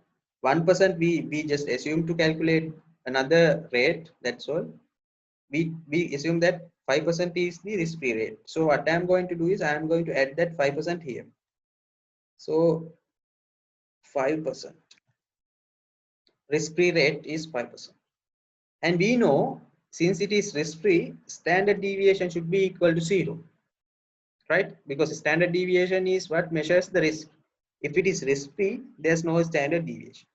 1%. We just assume to calculate another rate. That's all. We assume that 5% is the risk-free rate. So what I am going to do is I am going to add that 5% here. So 5%. Risk-free rate is 5%. And we know, since it is risk-free, standard deviation should be equal to 0. Right? Because standard deviation is what measures the risk. If it is risk-free, there's no standard deviation.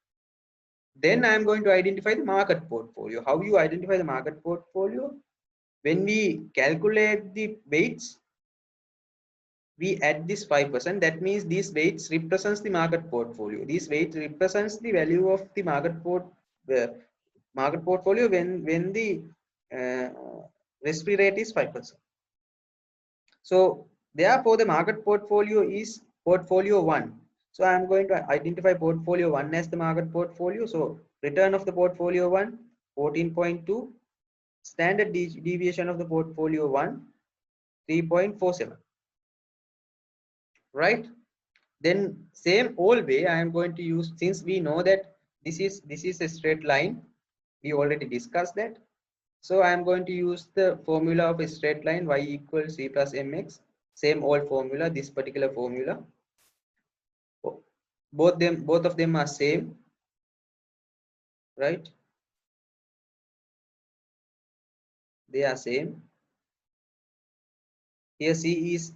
Then I am going to identify the market portfolio. How you identify the market portfolio? When we calculate the weights, we add this 5%. That means these weights represents the market portfolio. These weights represents the value of the market portfolio when the risk-free rate is 5%. So therefore the market portfolio is portfolio 1. So I am going to identify portfolio 1 as the market portfolio. So return of the portfolio 1, 14.2. Standard deviation of the portfolio 1, 3.47. Right? then same old way I am going to use, since we know that this is a straight line, we already discussed that. So I am going to use the formula of a straight line, y equals c plus mx, same old formula, this particular formula. Both of them are same, right? They are same. Here C is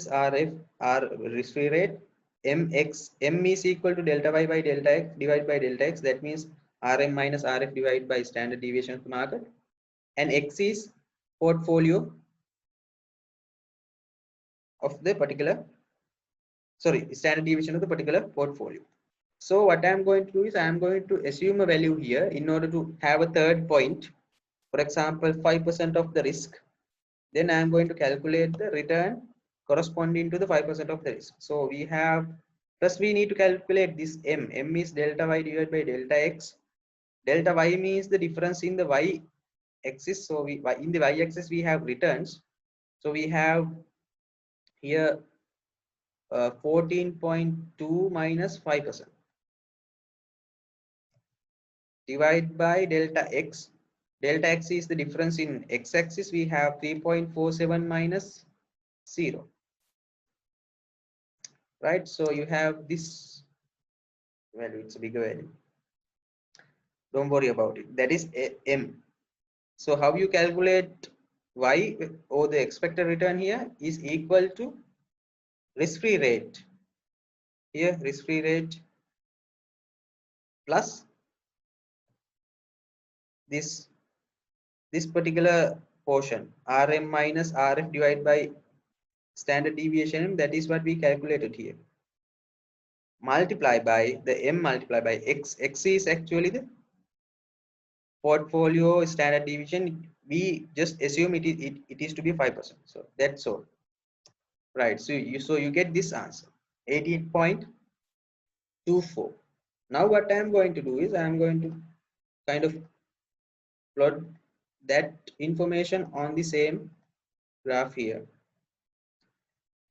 RF, R risk-free rate. M is equal to delta y by delta x divided by delta x. That means RM minus RF divided by standard deviation of the market. And X is portfolio of the particular, standard deviation of the particular portfolio. So what I am going to do is I am going to assume a value here in order to have a third point. For example, 5% of the risk. Then I am going to calculate the return corresponding to the 5% of the risk. So we have, first we need to calculate this M. M is delta y divided by delta x. Delta y means the difference in the y axis. So in the y axis we have returns. So we have here 14.2 minus 5% divided by delta x. Delta x is the difference in x axis. We have 3.47 minus 0. Right, so you have this value, it's a bigger value, don't worry about it, that is M. So how you calculate y, or the expected return here, is equal to risk-free rate, here risk-free rate plus this particular portion, RM minus RF divided by standard deviation, that is what we calculated here, multiply by the M multiply by x. X is actually the portfolio standard deviation. We just assume it is to be 5%. So that's all. Right. So you get this answer, 18.24. Now what I am going to do is I am going to kind of plot that information on the same graph here.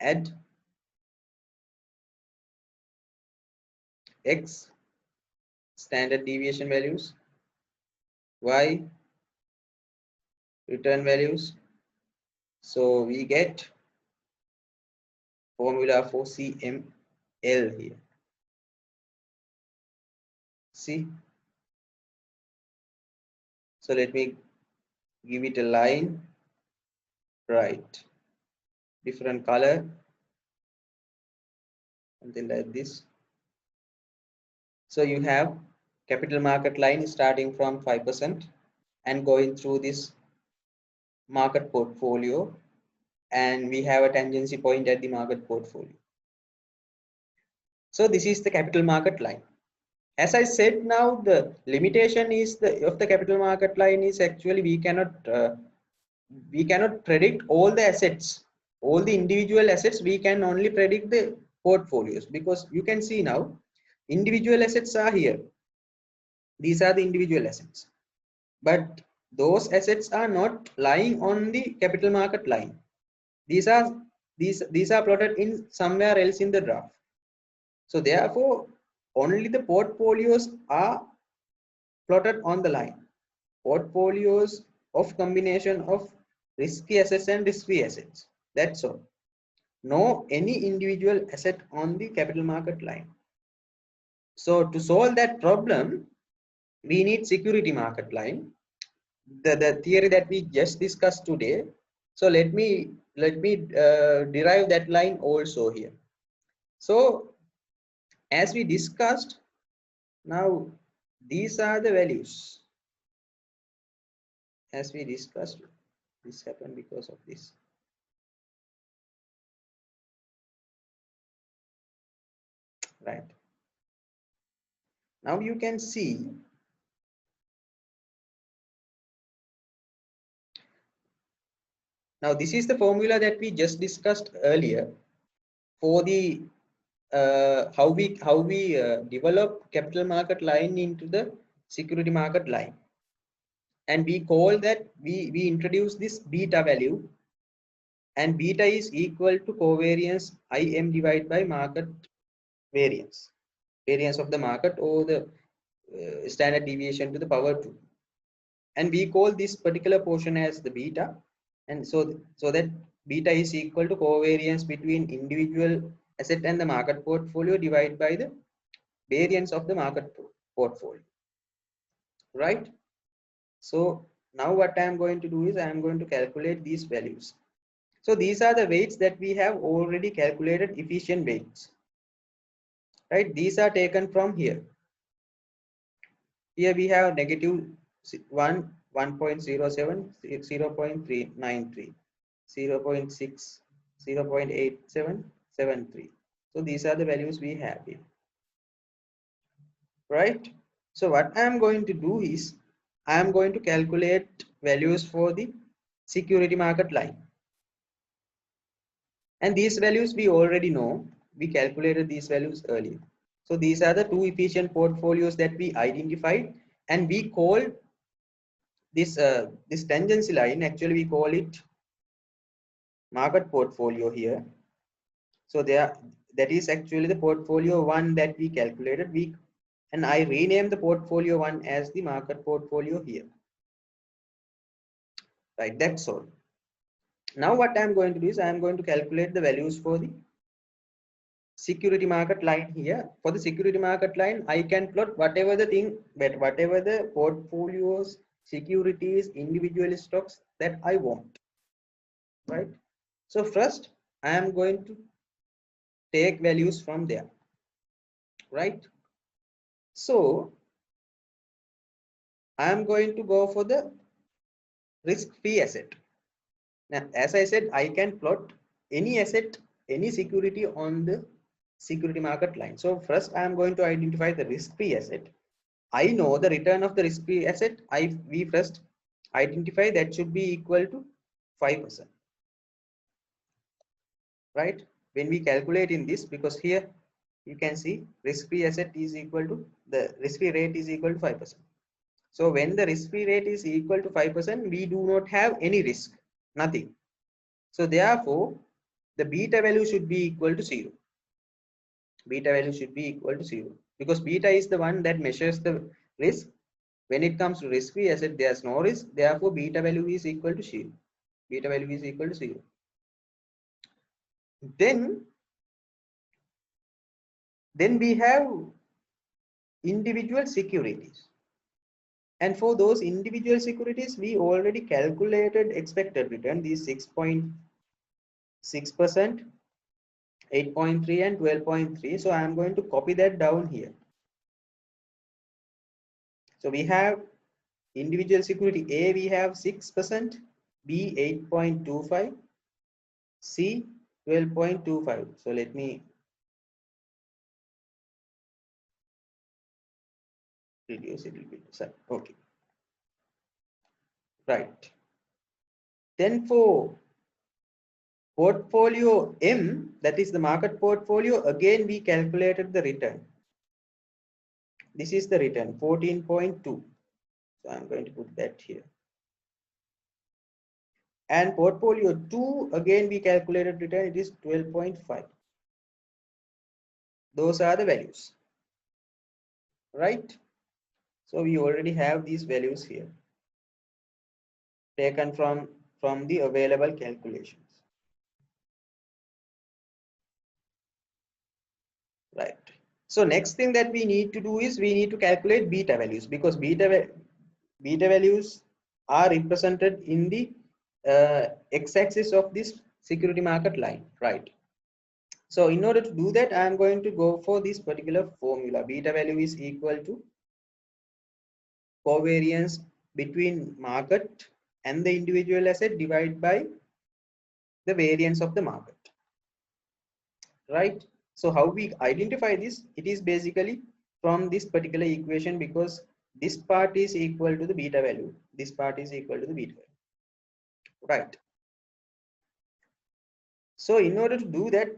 Add x standard deviation values, y return values. So we get formula for CML here. See, so let me give it a line, right, different color, something like this. So you have capital market line starting from 5% and going through this market portfolio, and we have a tangency point at the market portfolio. So this is the capital market line. As I said, now the limitation is of the capital market line is actually we cannot predict all the assets, all the individual assets. We can only predict the portfolios, because you can see now individual assets are here. These are the individual assets, but those assets are not lying on the capital market line. These are plotted in somewhere else in the graph. So therefore only the portfolios are plotted on the line. Portfolios of combination of risky assets and risk-free assets. That's all. No any individual asset on the capital market line. So to solve that problem, we need security market line. The theory that we just discussed today. So let me derive that line also here. So as we discussed, now these are the values. As we discussed, this happened because of this. Right. Now you can see now this is the formula that we just discussed earlier for the how we develop capital market line into the security market line, and we call that we introduce this beta value and beta is equal to covariance IM divided by market variance of the market, or the standard deviation to the power 2, and we call this particular portion as the beta, and so that beta is equal to covariance between individual asset and the market portfolio divided by the variance of the market portfolio, right? So now what I am going to do is I am going to calculate these values. So these are the weights that we have already calculated, efficient weights, right? These are taken from here. Here we have negative 1, 1.07, 0.393, 0.6, 0.8773. So these are the values we have here, right? So what I am going to do is I am going to calculate values for the security market line. And these values we already know. We calculated these values earlier. So these are the two efficient portfolios that we identified, and we call this this tangency line, actually we call it market portfolio here. So there, that is actually the portfolio 1 that we calculated. And I renamed the portfolio 1 as the market portfolio here, right? That's all. Now what I am going to do is I am going to calculate the values for the security market line here. For the security market line, I can plot whatever the portfolios, securities, individual stocks that I want, right? So first I am going to take values from there, right? So I am going to go for the risk-free asset. Now, as I said, I can plot any asset, any security on the security market line. So first I am going to identify the risk-free asset. I know the return of the risk-free asset. We first identify that should be equal to 5%, right? When we calculate in this, because here you can see risk-free asset is equal to the risk-free rate is equal to 5%. So when the risk-free rate is equal to 5%, we do not have any risk, nothing. So therefore, the beta value should be equal to 0. Beta value should be equal to 0, because beta is the one that measures the risk. When it comes to risk-free asset, there's no risk. Therefore, beta value is equal to 0. Beta value is equal to 0. Then we have individual securities. And for those individual securities, we already calculated expected return, these 6.6%, 8.3 and 12.3. So I am going to copy that down here. So we have individual security A, we have 6%, B 8.25, C 12.25. So let me reduce it a little bit. Okay. Right. Then for portfolio M, that is the market portfolio, again we calculated the return. This is the return, 14.2. So I'm going to put that here. And portfolio 2, again we calculated return, it is 12.5. Those are the values, right? So we already have these values here, taken from the available calculations, right? So next thing that we need to do is we need to calculate beta values, because beta values are represented in the x-axis of this security market line, right? So in order to do that, I am going to go for this particular formula. Beta value is equal to covariance between market and the individual asset divided by the variance of the market, right? So how we identify this? It is basically from this particular equation, because this part is equal to the beta value, this part is equal to the beta value, right? So in order to do that,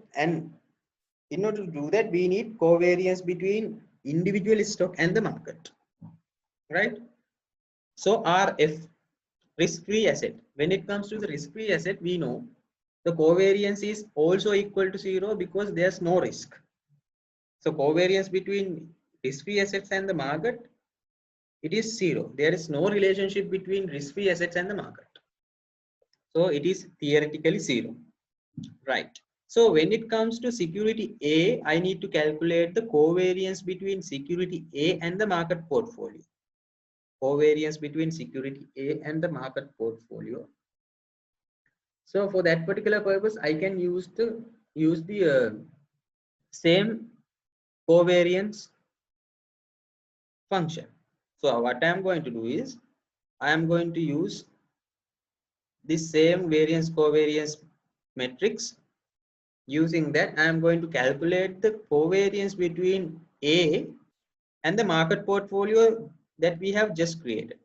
we need covariance between individual stock and the market, right? So RF, risk-free asset. When it comes to the risk-free asset, we know the covariance is also equal to 0 because there's no risk. So covariance between risk-free assets and the market, it is 0. There is no relationship between risk-free assets and the market. So it is theoretically 0, right? So when it comes to security A, I need to calculate the covariance between security A and the market portfolio. Covariance between security A and the market portfolio. So for that particular purpose, I can use the same covariance function. So what I am going to do is I am going to use this same variance covariance matrix. Using that, I am going to calculate the covariance between A and the market portfolio that we have just created.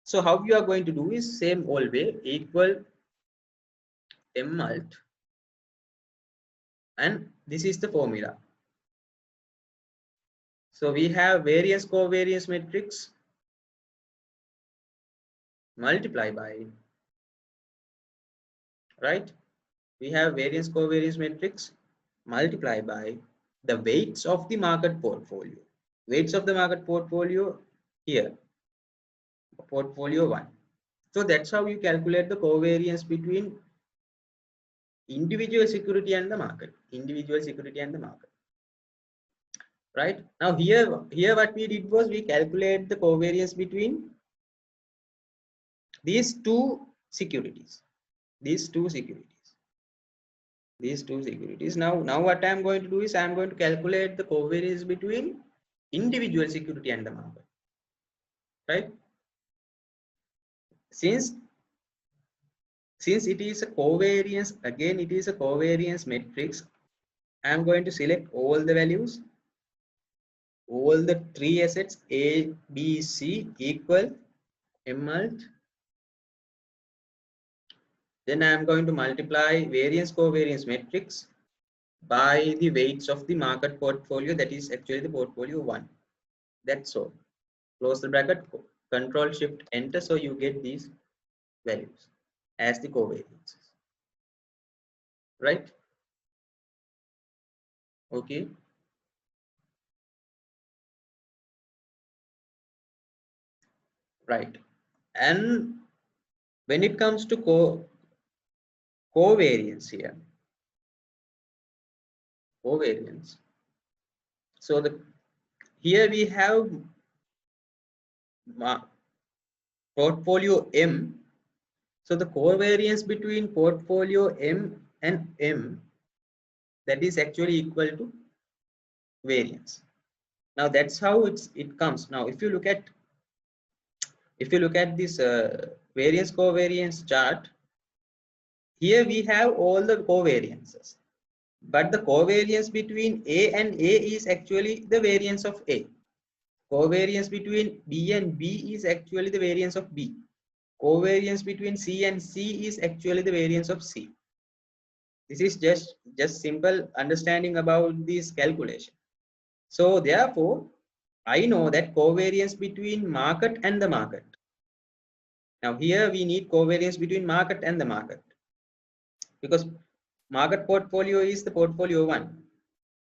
So how you are going to do is same old way, equal M mult, and this is the formula. So we have variance covariance matrix multiply by, right? We have variance covariance matrix multiply by the weights of the market portfolio. Weights of the market portfolio here, portfolio 1. So that's how you calculate the covariance between individual security and the market. Individual security and the market. Right? Now here what we did was we calculate the covariance between these two securities. These two securities. Now what I am going to do is I am going to calculate the covariance between individual security and the market, right? Since it is a covariance, again it is a covariance matrix, I am going to select all the values, all the three assets A, B, C equal M mult. Then I am going to multiply variance covariance matrix by the weights of the market portfolio, that is actually the portfolio 1. That's all. Close the bracket, control shift enter, so you get these values as the covariances, right? Okay. Right. And when it comes to covariance here, covariance, so here we have portfolio M. So the covariance between portfolio M and M, that is actually equal to variance. Now that's how it comes. Now if you look at this variance covariance chart, here we have all the covariances, but the covariance between A and A is actually the variance of A. Covariance between B and B is actually the variance of B. Covariance between C and C is actually the variance of C. This is just simple understanding about this calculation. So therefore, I know that covariance between market and the market. Now here we need covariance between market and the market, because market portfolio is the portfolio 1.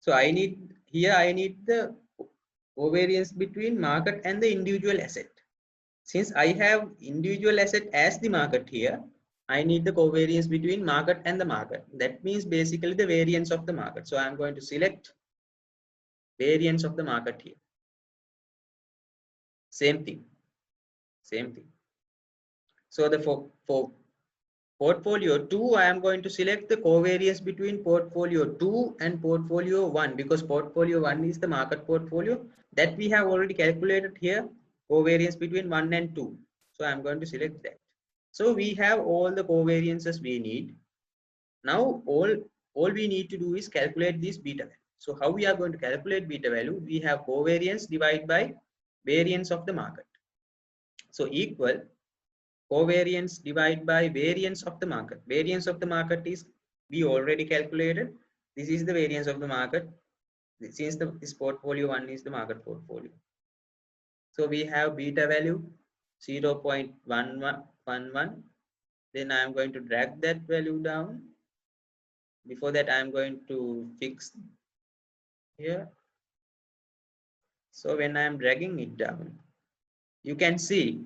So I need the covariance between market and the individual asset. Since I have individual asset as the market here, I need the covariance between market and the market. That means basically the variance of the market. So I'm going to select variance of the market here. Same thing. So for portfolio 2, I am going to select the covariance between portfolio 2 and portfolio 1, because portfolio 1 is the market portfolio that we have already calculated here, covariance between 1 and 2. So I'm going to select that. So we have all the covariances we need. Now all we need to do is calculate this beta value. So how we are going to calculate beta value? We have covariance divided by variance of the market. So equal covariance divided by variance of the market. Variance of the market is we already calculated. This is the variance of the market, since this portfolio 1 is the market portfolio. So we have beta value 0.1111 Then I am going to drag that value down. Before that, I am going to fix here. So when I am dragging it down, you can see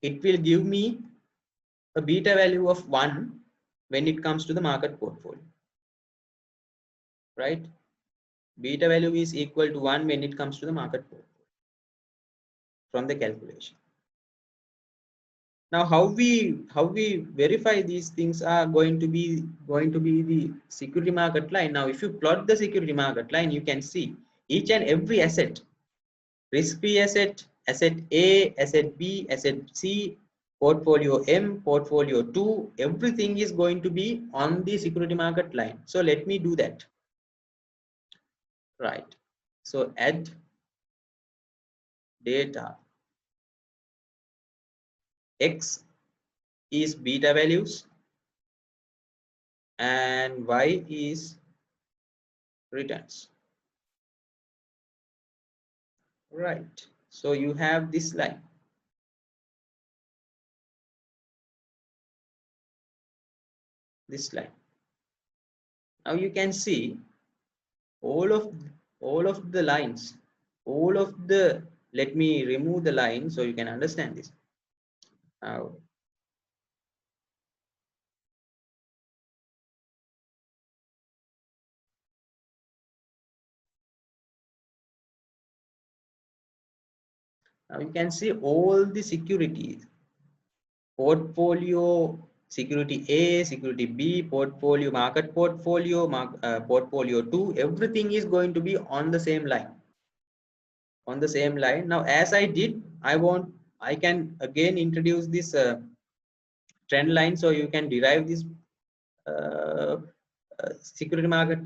it will give me a beta value of 1 when it comes to the market portfolio, right? Beta value is equal to 1 when it comes to the market portfolio from the calculation. Now how we verify these things are going to be the security market line. Now if you plot the security market line, you can see each and every asset, risk-free asset, asset A, asset B, asset C, portfolio M, portfolio 2, everything is going to be on the security market line. So let me do that. Right. So add data. X is beta values and Y is returns. Right. So you have this line. This line. Now you can see all of the lines, all of the, let me remove the line so you can understand this. Now you can see all the securities, portfolio, security A, security B, portfolio, market portfolio, portfolio 2, everything is going to be on the same line. On the same line. Now, as I did, I can again introduce this trend line, so you can derive this uh, security market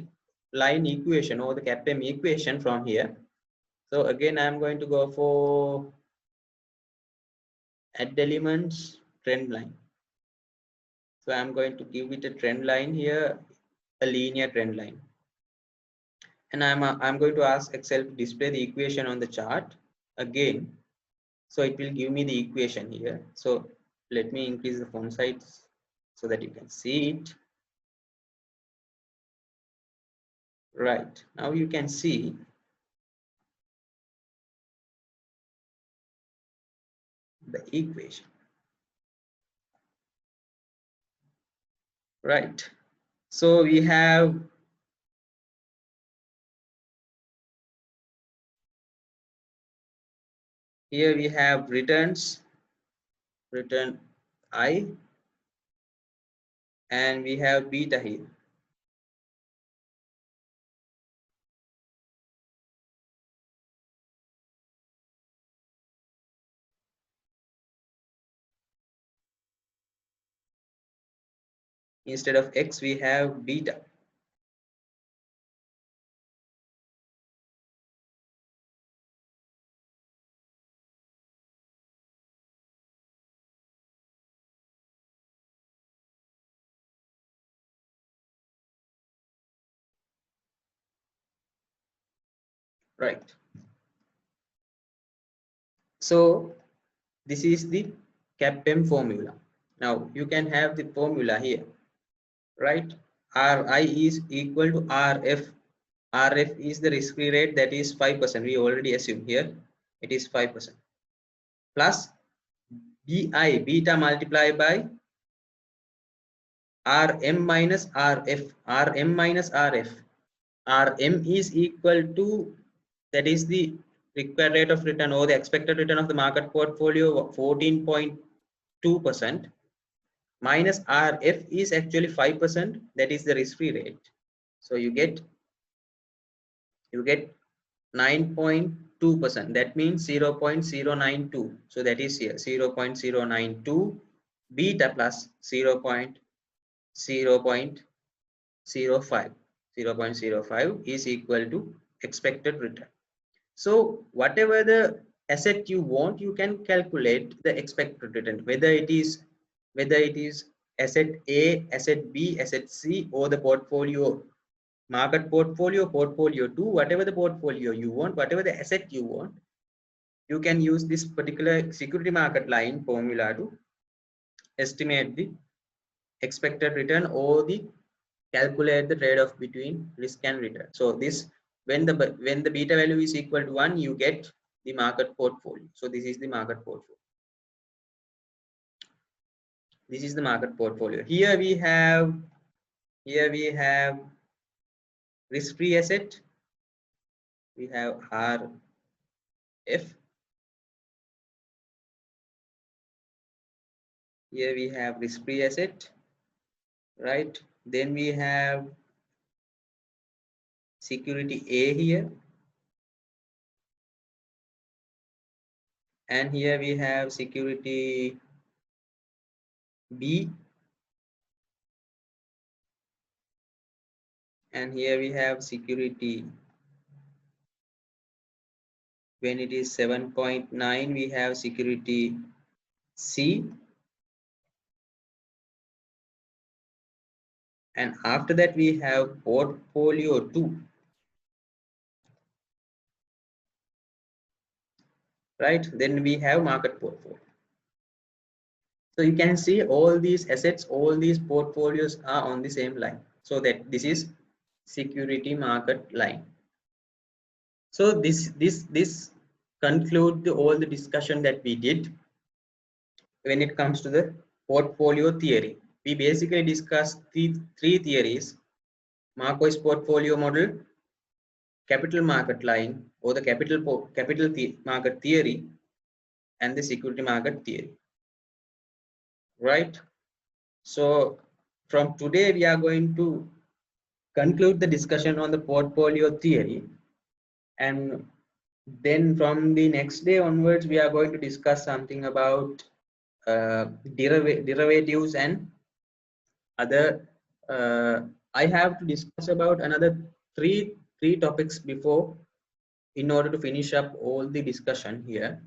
line equation or the CAPM equation from here. So again, I'm going to go for add elements trend line. So I'm going to give it a trend line here, a linear trend line. And I'm going to ask Excel to display the equation on the chart again. So it will give me the equation here. So let me increase the font size so that you can see it. Right. Now you can see the equation. Right. So we have here we have returns, return I, and we have beta here. Instead of X, we have beta. Right. So this is the CAPM formula. Now you can have the formula here, right? Ri is equal to Rf. Rf is the risk-free rate, that is 5%. We already assume here it is 5%. Plus Bi, beta multiplied by Rm minus Rf. Rm minus Rf. Rm is equal to, that is the required rate of return or the expected return of the market portfolio, 14.2%, minus Rf is actually 5%, that is the risk-free rate. So you get 9.2%, that means 0.092. So that is here 0.092 beta plus 0.05. 0.05 is equal to expected return. So whatever the asset you want, you can calculate the expected return, whether it is asset A, asset B, asset C, or the portfolio, market portfolio, portfolio 2, whatever the portfolio you want, whatever the asset you want, you can use this particular security market line formula to estimate the expected return or the calculate the trade-off between risk and return. So this, when the beta value is equal to 1, you get the market portfolio. So this is the market portfolio. This is the market portfolio. Here we have risk-free asset. We have RF. Here we have risk-free asset, right? Then we have security A here, and here we have security B, and here we have security, when it is 7.9, we have security C, and after that we have portfolio 2, right? Then we have market portfolio. So you can see all these assets, all these portfolios are on the same line. So that this is security market line. So this conclude all the discussion that we did when it comes to the portfolio theory. We basically discussed three theories: Marquis portfolio model, capital market line or the capital market theory, and the security market theory, right? So from today we are going to conclude the discussion on the portfolio theory, and then from the next day onwards we are going to discuss something about derivatives and other. I have to discuss about another three topics before, in order to finish up all the discussion here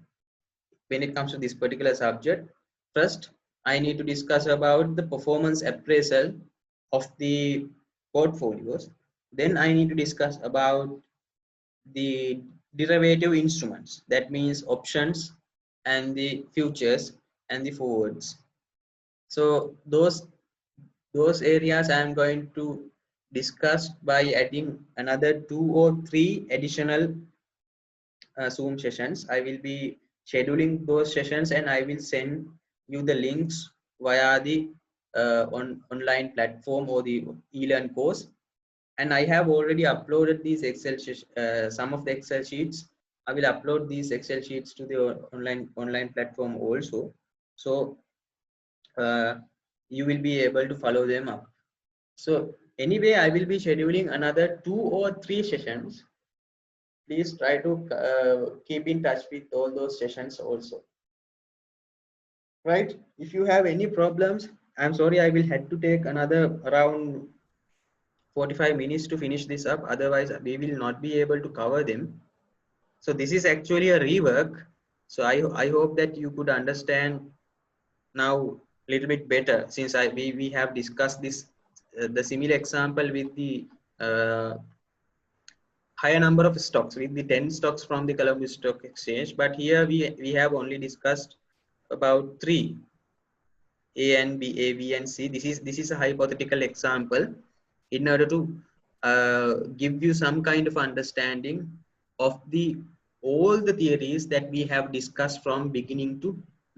when it comes to this particular subject. First, I need to discuss about the performance appraisal of the portfolios. Then I need to discuss about the derivative instruments, that means options and the futures and the forwards. So those areas I am going to discuss by adding another 2 or 3 additional Zoom sessions. I will be scheduling those sessions and I will send you the links via the online platform or the e-learn course. And I have already uploaded these some of the Excel sheets. I will upload these Excel sheets to the online platform also. So you will be able to follow them up. So anyway, I will be scheduling another 2 or 3 sessions. Please try to keep in touch with all those sessions also, right? If you have any problems, I'm sorry, I will have to take another around 45 minutes to finish this up, otherwise we will not be able to cover them. So this is actually a rework, so I hope that you could understand now a little bit better, since we have discussed this the similar example with the higher number of stocks, with the 10 stocks from the Colombo Stock Exchange, but here we have only discussed about 3, A and B, A, B and C. This is a hypothetical example in order to give you some kind of understanding of all the theories that we have discussed from beginning to